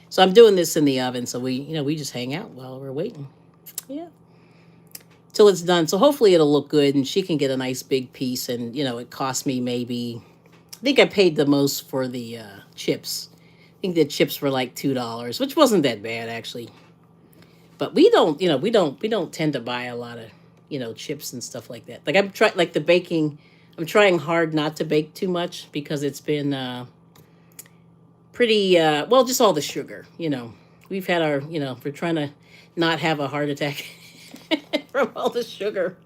Speaker 1: So I'm doing this in the oven, so we just hang out while we're waiting. Yeah. Till it's done. So hopefully it'll look good and she can get a nice big piece, and it cost me maybe, I think I paid the most for the chips. I think the chips were like $2, which wasn't that bad actually. But we don't tend to buy a lot of, chips and stuff like that. Like like the baking, I'm trying hard not to bake too much because it's been pretty, well, just all the sugar, you know. We've had our, you know, we're trying to not have a heart attack from all the sugar.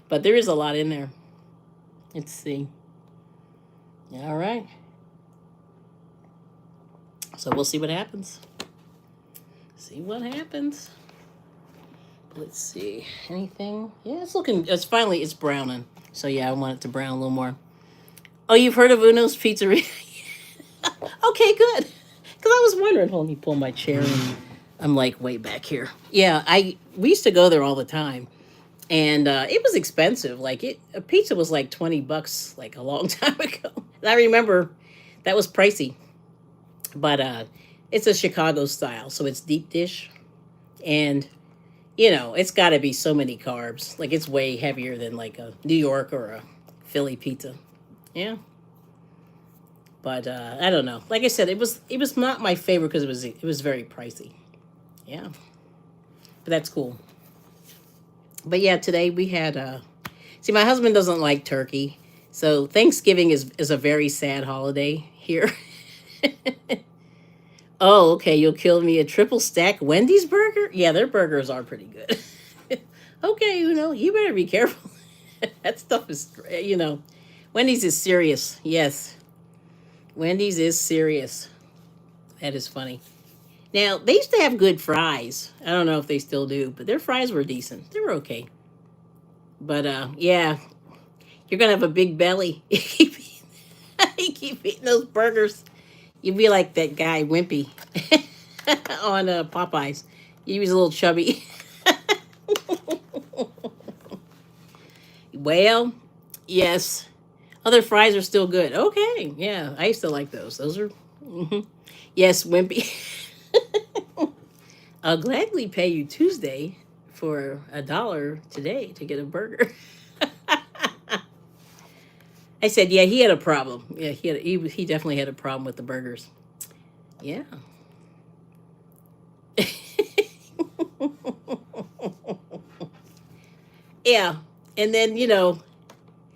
Speaker 1: But there is a lot in there. Let's see. All right. So we'll see what happens. See what happens. Let's see. Anything? Yeah, it's looking, it's finally, it's browning. So yeah, I want it to brown a little more. Oh, you've heard of Uno's Pizzeria? Okay, good. Because I was wondering, hold on, let me pull my chair in. I'm like way back here. Yeah, we used to go there all the time. And it was expensive. Like a pizza was like $20 like a long time ago. And I remember that was pricey. But it's a Chicago style, so it's deep dish. And you know, it's got to be so many carbs. Like it's way heavier than like a New York or a Philly pizza. Yeah. But I don't know. Like I said, it was not my favorite because it was very pricey. Yeah. But that's cool. But yeah, today we had see, my husband doesn't like turkey. So Thanksgiving is a very sad holiday here. Oh, okay, you'll kill me a triple stack Wendy's burger? Yeah, their burgers are pretty good. Okay, you better be careful. That stuff is, Wendy's is serious. Yes, Wendy's is serious. That is funny. Now, they used to have good fries. I don't know if they still do, but their fries were decent. They were okay. But yeah, you're gonna have a big belly. You keep eating those burgers. You'd be like that guy Wimpy on Popeyes. He was a little chubby. Well, yes. Other fries are still good. Okay, yeah, I used to like those. Those are, yes, Wimpy. I'll gladly pay you Tuesday for $1 today to get a burger. I said, yeah, he had a problem. Yeah, he definitely had a problem with the burgers. Yeah. Yeah, and then and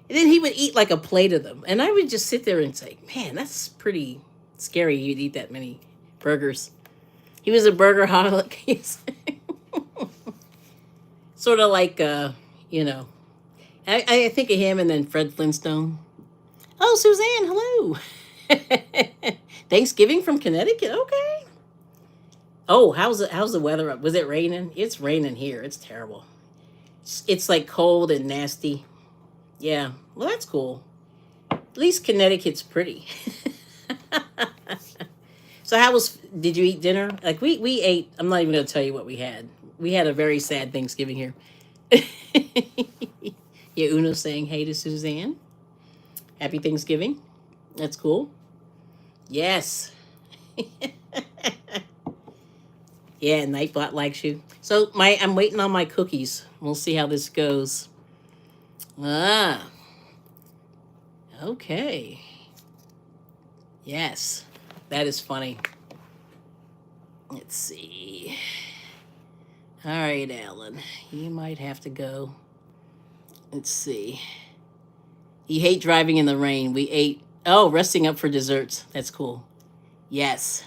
Speaker 1: then he would eat like a plate of them, and I would just sit there and say, "Man, that's pretty scary. You'd eat that many burgers." He was a burger holic. Sort of like you know. I think of him and then Fred Flintstone. Oh, Suzanne, hello. Thanksgiving from Connecticut. Okay. Oh, how's the weather up? Was it raining? It's raining here. It's terrible. It's like cold and nasty. Yeah. Well, that's cool. At least Connecticut's pretty. So did you eat dinner? Like we ate, I'm not even going to tell you what we had. We had a very sad Thanksgiving here. Yeah, Uno saying hey to Suzanne. Happy Thanksgiving. That's cool. Yes. Yeah, Nightbot likes you. So I'm waiting on my cookies. We'll see how this goes. Ah. Okay. Yes. That is funny. Let's see. All right, Alan. You might have to go. Let's see. You hate driving in the rain. We ate. Oh, resting up for desserts. That's cool. Yes.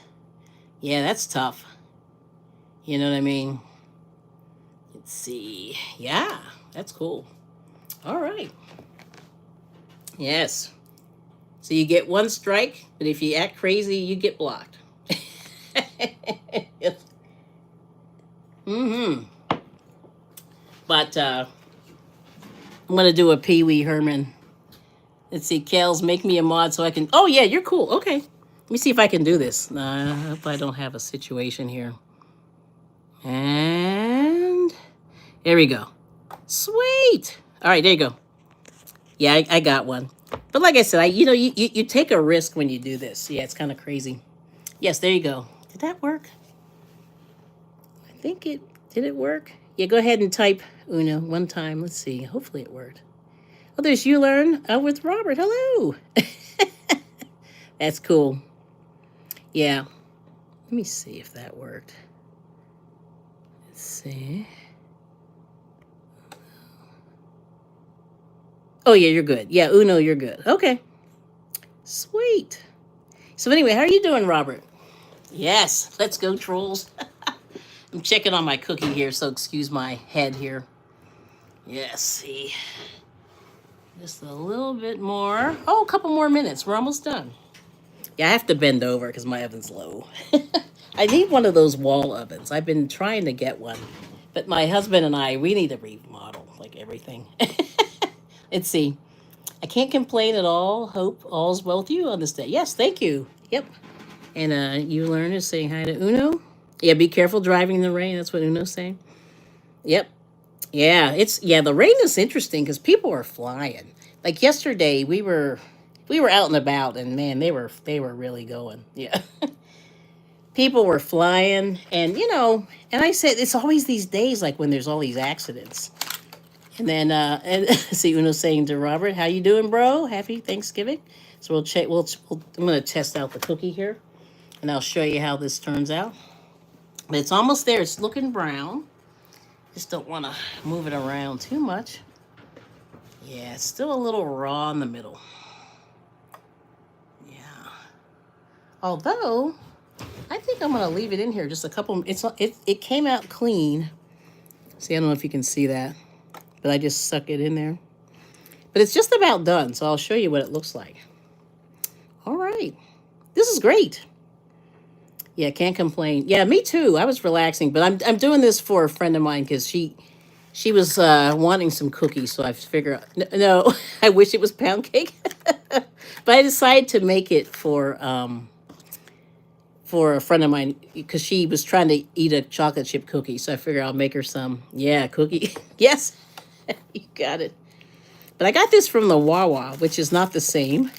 Speaker 1: Yeah, that's tough. You know what I mean? Let's see. Yeah, that's cool. All right. Yes. So you get one strike, but if you act crazy, you get blocked. Mm-hmm. But I'm going to do a Pee Wee Herman. Let's see. Kels, make me a mod so I can... Oh, yeah, you're cool. Okay. Let me see if I can do this. I hope I don't have a situation here. And there we go. Sweet. All right, there you go. Yeah, I got one. But like I said, you take a risk when you do this. Yeah, it's kind of crazy. Yes, there you go. Did that work? I think did it work? Yeah, go ahead and type Uno one time. Let's see. Hopefully it worked. Oh, there's You Learn with Robert. Hello. That's cool. Yeah. Let me see if that worked. Let's see. Oh, yeah, you're good. Yeah, Uno, you're good. Okay. Sweet. So anyway, how are you doing, Robert? Yes, let's go, trolls. I'm checking on my cookie here, so excuse my head here. Yes, see. Just a little bit more. Oh, a couple more minutes. We're almost done. Yeah, I have to bend over because my oven's low. I need one of those wall ovens. I've been trying to get one. But my husband and I, we need to remodel, like everything. Let's see. I can't complain at all. Hope all's well with you on this day. Yes, thank you. Yep. And you learn is saying hi to Uno. Yeah, be careful driving in the rain. That's what Uno's saying. Yep. Yeah, the rain is interesting because people are flying. Like yesterday, we were out and about, and man, they were really going. Yeah, people were flying, and and I said it's always these days like when there's all these accidents. And then and see Uno saying to Robert, "How you doing, bro? Happy Thanksgiving." So we'll check. I'm gonna test out the cookie here, and I'll show you how this turns out. But it's almost there. It's looking brown. Just don't want to move it around too much. Yeah, it's still a little raw in the middle. Yeah. Although, I think I'm going to leave it in here just a couple. It came out clean. See, I don't know if you can see that, but I just stuck it in there. But it's just about done, so I'll show you what it looks like. All right. This is great. Yeah, can't complain. Yeah, me too. I was relaxing, but I'm doing this for a friend of mine because she was wanting some cookies, so I figured no, I wish it was pound cake, but I decided to make it for a friend of mine because she was trying to eat a chocolate chip cookie, so I figured I'll make her some. Yeah, cookie. Yes, you got it. But I got this from the Wawa, which is not the same.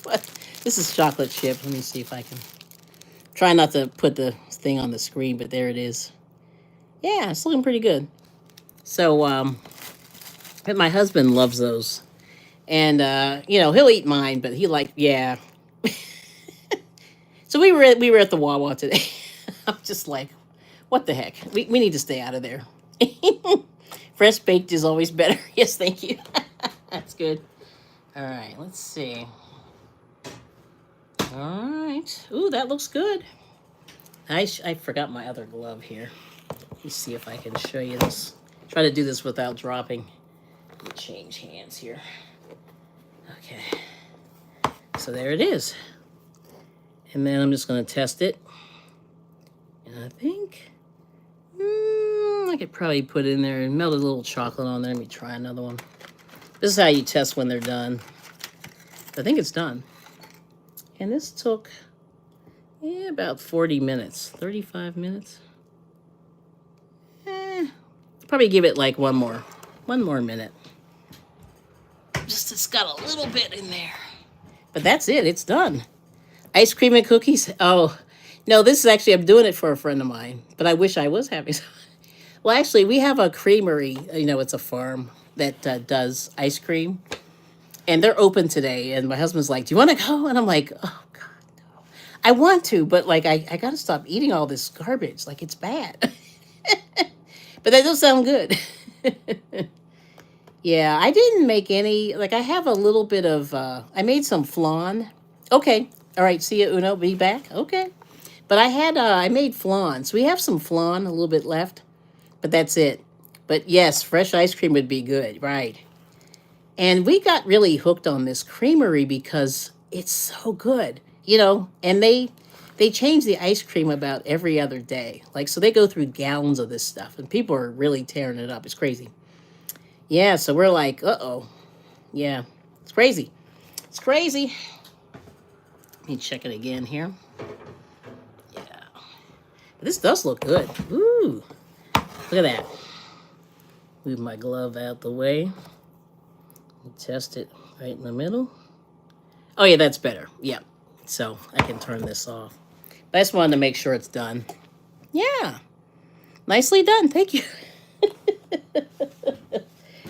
Speaker 1: But this is chocolate chip. Let me see if I can try not to put the thing on the screen, but there it is. Yeah, it's looking pretty good. So, but my husband loves those, and he'll eat mine, but yeah. So we were at the Wawa today. I'm just like, what the heck? We need to stay out of there. Fresh baked is always better. Yes, thank you. That's good. All right, let's see. All right. Ooh, that looks good. I forgot my other glove here. Let me see if I can show you this. Try to do this without dropping. Let me change hands here. Okay. So there it is. And then I'm just going to test it. And I think I could probably put it in there and melt a little chocolate on there. Let me try another one. This is how you test when they're done. I think it's done. And this took about 40 minutes, 35 minutes. Probably give it like one more minute. Just it's got a little bit in there. But that's it. It's done. Ice cream and cookies. Oh, no, this is actually, I'm doing it for a friend of mine, but I wish I was having some. Well, actually, we have a creamery. It's a farm that does ice cream. And they're open today. And my husband's like, do you want to go? And I'm like, oh, God, no. I want to, but like, I got to stop eating all this garbage. Like, it's bad. But that does sound good. Yeah, I didn't make any, like I have a little bit of, I made some flan. Okay. All right. See you, Uno. Be back. Okay. But I made flan. So we have some flan, a little bit left, but that's it. But yes, fresh ice cream would be good. Right. And we got really hooked on this creamery because it's so good, and they change the ice cream about every other day. Like, so they go through gallons of this stuff and people are really tearing it up. It's crazy. Yeah, so we're like, uh-oh. Yeah, it's crazy. It's crazy. Let me check it again here. Yeah. But this does look good. Ooh. Look at that. Move my glove out the way. Test it right in the middle. Oh, yeah, that's better. Yeah. So I can turn this off. But I just wanted to make sure it's done. Yeah. Nicely done. Thank you.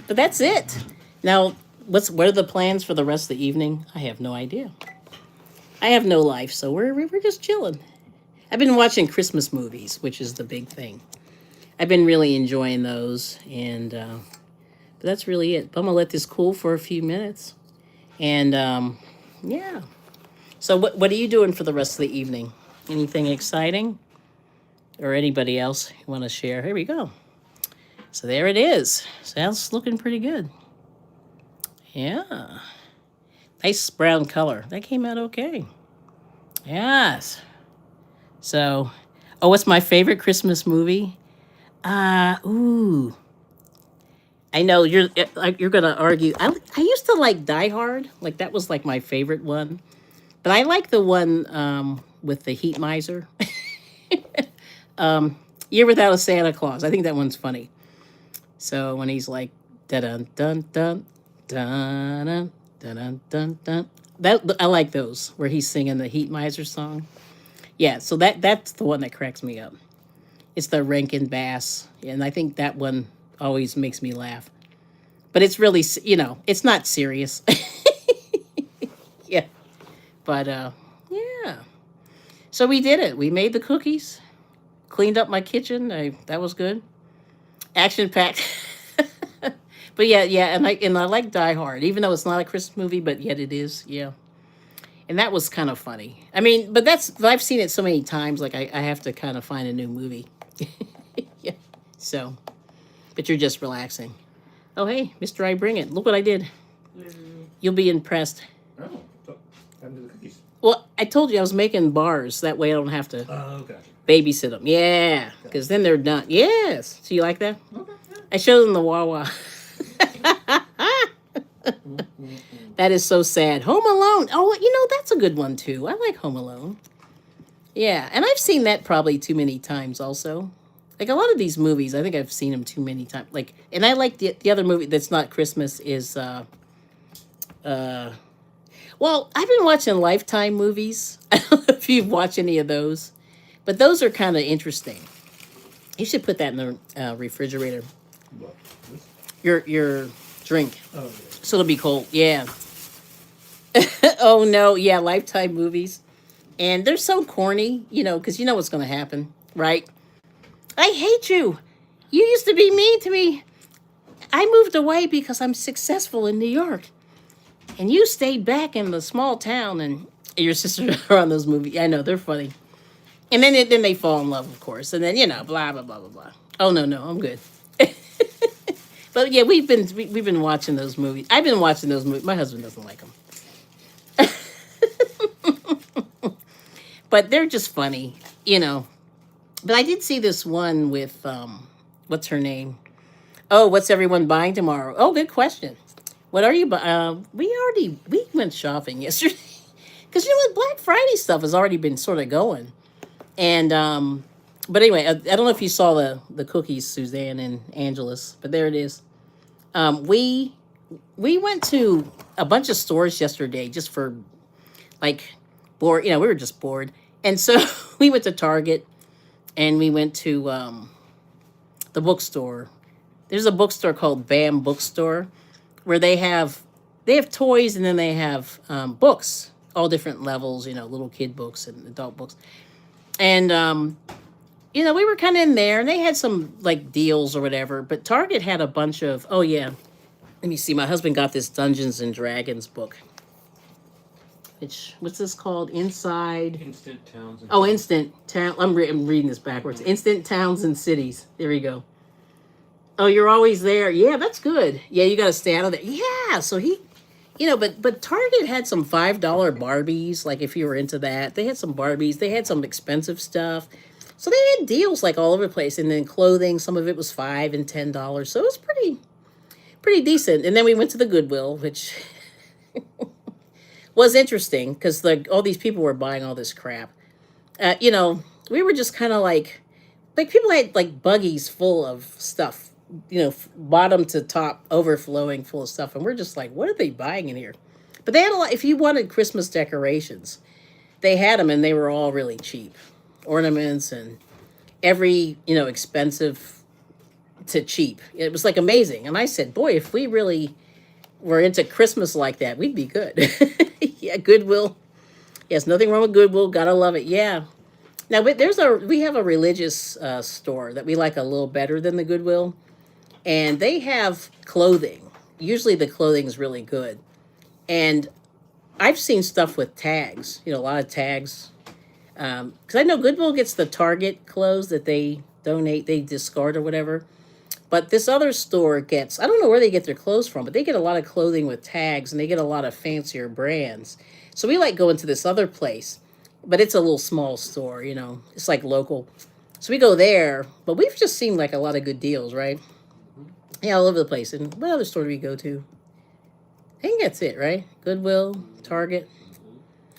Speaker 1: But that's it. Now, what are the plans for the rest of the evening? I have no idea. I have no life, so we're just chilling. I've been watching Christmas movies, which is the big thing. I've been really enjoying those, and but that's really it. But I'm gonna let this cool for a few minutes, and yeah. So what are you doing for the rest of the evening? Anything exciting? Or anybody else you want to share? Here we go. So there it is. Sounds looking pretty good. Yeah. Nice brown color. That came out okay. Yes. So, oh, what's my favorite Christmas movie? Ooh. I know you're gonna argue. I used to like Die Hard. Like that was like my favorite one. But I like the one with the heat miser. Year Without a Santa Claus. I think that one's funny. So when he's like dun dun dun dun dun dun dun dun, that I like those where he's singing the Heat Miser song. Yeah, so that's the one that cracks me up. It's the Rankin Bass, and I think that one always makes me laugh. But it's really, it's not serious. Yeah, but yeah. So we did it. We made the cookies, cleaned up my kitchen. That was good. Action packed. But yeah, and I like Die Hard, even though it's not a Christmas movie, but yet it is. Yeah, and that was kind of funny. I mean, but I've seen it so many times, like I have to kind of find a new movie. Yeah. So, but you're just relaxing. Oh hey, Mr. I Bring It. Look what I did. You'll be impressed.
Speaker 2: Oh, so happened to the cookies?
Speaker 1: Well, I told you I was making bars. That way I don't have to
Speaker 2: Oh, okay.
Speaker 1: babysit them. Yeah, because then they're done. Yes. So you like that?
Speaker 2: Okay. Yeah.
Speaker 1: I showed them the Wawa. That is so sad. Home Alone. Oh, that's a good one too. I like Home Alone. Yeah, and I've seen that probably too many times also. Like a lot of these movies, I think I've seen them too many times. Like, and I like the other movie that's not Christmas is uh well, I've been watching Lifetime movies. I don't know if you've watched any of those, but those are kind of interesting. You should put that in the refrigerator.
Speaker 2: What? This?
Speaker 1: Your drink,
Speaker 2: Oh, yeah.
Speaker 1: so it'll be cold. Yeah. Oh no, yeah, Lifetime movies, and they're so corny, because you know what's going to happen, right? I hate you. You used to be mean to me. I moved away because I'm successful in New York, and you stayed back in the small town. And your sisters are on those movies. I know they're funny. And then they fall in love, of course, and then blah blah blah blah blah. Oh no, I'm good. But yeah, we've been watching those movies. I've been watching those movies. My husband doesn't like them. But they're just funny. But I did see this one with what's her name? Oh, what's everyone buying tomorrow? Oh, good question. What are you buying? We went shopping yesterday because what, Black Friday stuff has already been sort of going, and but anyway, I don't know if you saw the cookies, Suzanne and Angelus, but there it is. We went to a bunch of stores yesterday just for like bored. We were just bored, and so we went to Target and we went to the bookstore. There's a bookstore called Bam Bookstore where they have toys and then they have books, all different levels. Little kid books and adult books, and we were kind of in there and they had some like deals or whatever. But Target had a bunch of oh yeah. Let me see. My husband got this Dungeons and Dragons book. What's this called?
Speaker 2: Instant Towns.
Speaker 1: Oh, Instant Town. I'm reading this backwards. Instant Towns and Cities. There we go. Oh, you're always there. Yeah, that's good. Yeah, you got to stay out of there. Yeah, so but Target had some $5 Barbies. Like if you were into that, they had some Barbies. They had some expensive stuff. So they had deals like all over the place, and then clothing. Some of it was $5 and $10. So it was pretty decent. And then we went to the Goodwill, which was interesting because all these people were buying all this crap. We were just kind of like people had like buggies full of stuff, bottom to top, overflowing full of stuff, and we're just like, what are they buying in here? But they had a lot. If you wanted Christmas decorations, they had them, and they were all really cheap, ornaments and every expensive to cheap. It was like amazing, and I said, boy, if we really were into Christmas like that, we'd be good. Yeah, Goodwill. Yes, nothing wrong with Goodwill. Gotta love it. Yeah. Now we have a religious store that we like a little better than the Goodwill, and they have clothing. Usually the clothing is really good, and I've seen stuff with tags. A lot of tags. Because I know Goodwill gets the Target clothes that they donate, they discard or whatever. But this other store gets, I don't know where they get their clothes from, but they get a lot of clothing with tags and they get a lot of fancier brands. So we like going to this other place, but it's a little small store, you know, it's like local. So we go there, but we've just seen like a lot of good deals, right? Yeah, all over the place. And what other store do we go to? I think that's it, right? Goodwill, Target.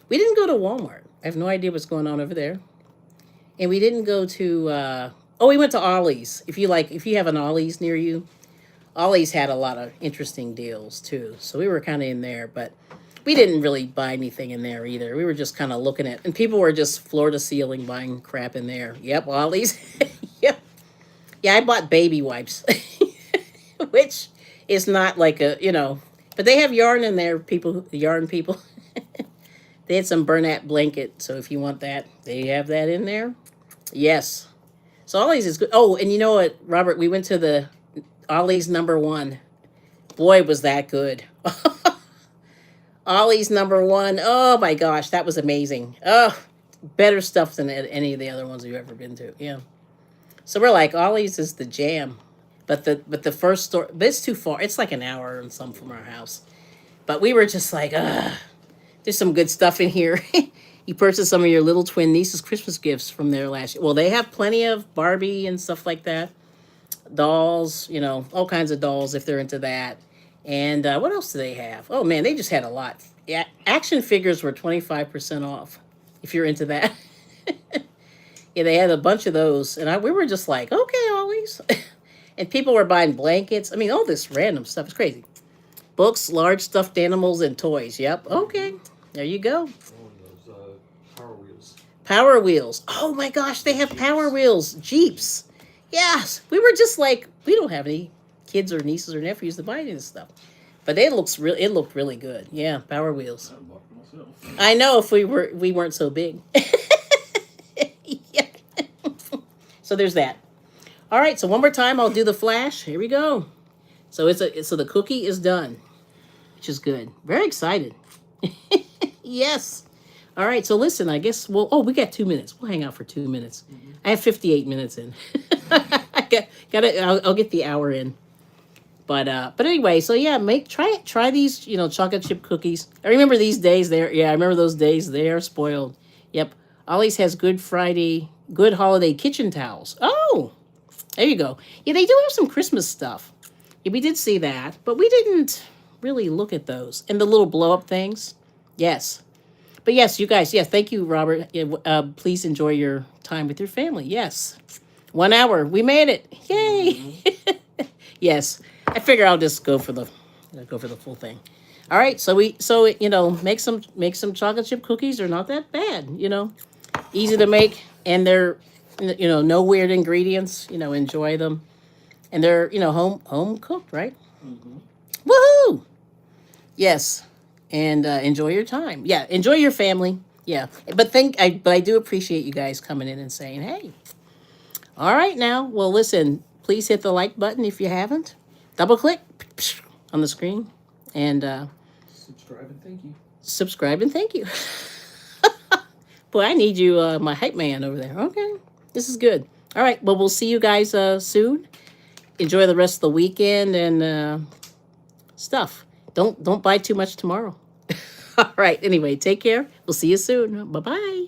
Speaker 1: We didn't go to Walmart. I have no idea what's going on over there. And we didn't go to, oh, we went to Ollie's. If you have an Ollie's near you, Ollie's had a lot of interesting deals too. So we were kind of in there, but we didn't really buy anything in there either. We were just kind of looking at, and people were just floor to ceiling buying crap in there. Yep, Ollie's. Yep. Yeah, I bought baby wipes, which is not like a, you know, but they have yarn in there, yarn people. They had some Bernat blanket, so if you want that, they have that in there. Yes. So Ollie's is good. Oh, and you know what, Robert? We went to the Ollie's #1. Boy, was that good. Ollie's #1. Oh my gosh, that was amazing. Oh, better stuff than any of the other ones we've ever been to. Yeah. So we're like, Ollie's is the jam. But the first store, but it's too far. It's like an hour and some from our house. But we were just like, there's some good stuff in here. You purchased some of your little twin niece's Christmas gifts from there last year. Well, they have plenty of Barbie and stuff like that. Dolls, you know, all kinds of dolls if they're into that. And what else do they have? Oh, man, they just had a lot. Yeah, action figures were 25% off if you're into that. Yeah, they had a bunch of those. And we were just like, okay, Ollie's. And people were buying blankets. I mean, all this random stuff is crazy. Books, large stuffed animals, and toys. Yep. Okay. There you go.
Speaker 2: Oh, and those Power Wheels.
Speaker 1: Power Wheels. Oh my gosh, they have Power Wheels. Jeeps. Yes. We were just like, we don't have any kids or nieces or nephews to buy any of this stuff. But it looked really good. Yeah, Power Wheels.
Speaker 2: I bought it myself.
Speaker 1: I know if we weren't so big. Yeah. So there's that. All right, so one more time I'll do the flash. Here we go. So so the cookie is done, which is good. Very excited. Yes. All right, so listen, I guess we got 2 minutes. We'll hang out for 2 minutes. Mm-hmm. I have 58 minutes in. I'll get the hour in. But anyway, so yeah, try these, you know, chocolate chip cookies. I remember these days there. Yeah, I remember those days. They are spoiled. Yep. Ollie's has Good holiday kitchen towels. Oh, there you go. Yeah, they do have some Christmas stuff. Yeah, we did see that, but we didn't really look at those. And the little blow-up things. Yes. But yes, you guys, yes, thank you, Robert. Please enjoy your time with your family. Yes. 1 hour. We made it. Yay. Mm-hmm. Yes. I figure I'll just go for the full thing. All right, so you know, make some chocolate chip cookies. They're not that bad, you know. Easy to make, and they're, you know, no weird ingredients, you know, enjoy them. And they're, you know, home cooked, right? Mm-hmm. Woohoo! Yes. And enjoy your time. Yeah, enjoy your family. Yeah. But I do appreciate you guys coming in and saying, hey. All right now. Well, listen, please hit the like button if you haven't. Double click on the screen. And
Speaker 2: subscribe and thank you.
Speaker 1: Subscribe and thank you. Boy, I need you, my hype man over there. Okay. This is good. All right. Well, we'll see you guys soon. Enjoy the rest of the weekend and stuff. Don't buy too much tomorrow. All right. Anyway, take care. We'll see you soon. Bye-bye.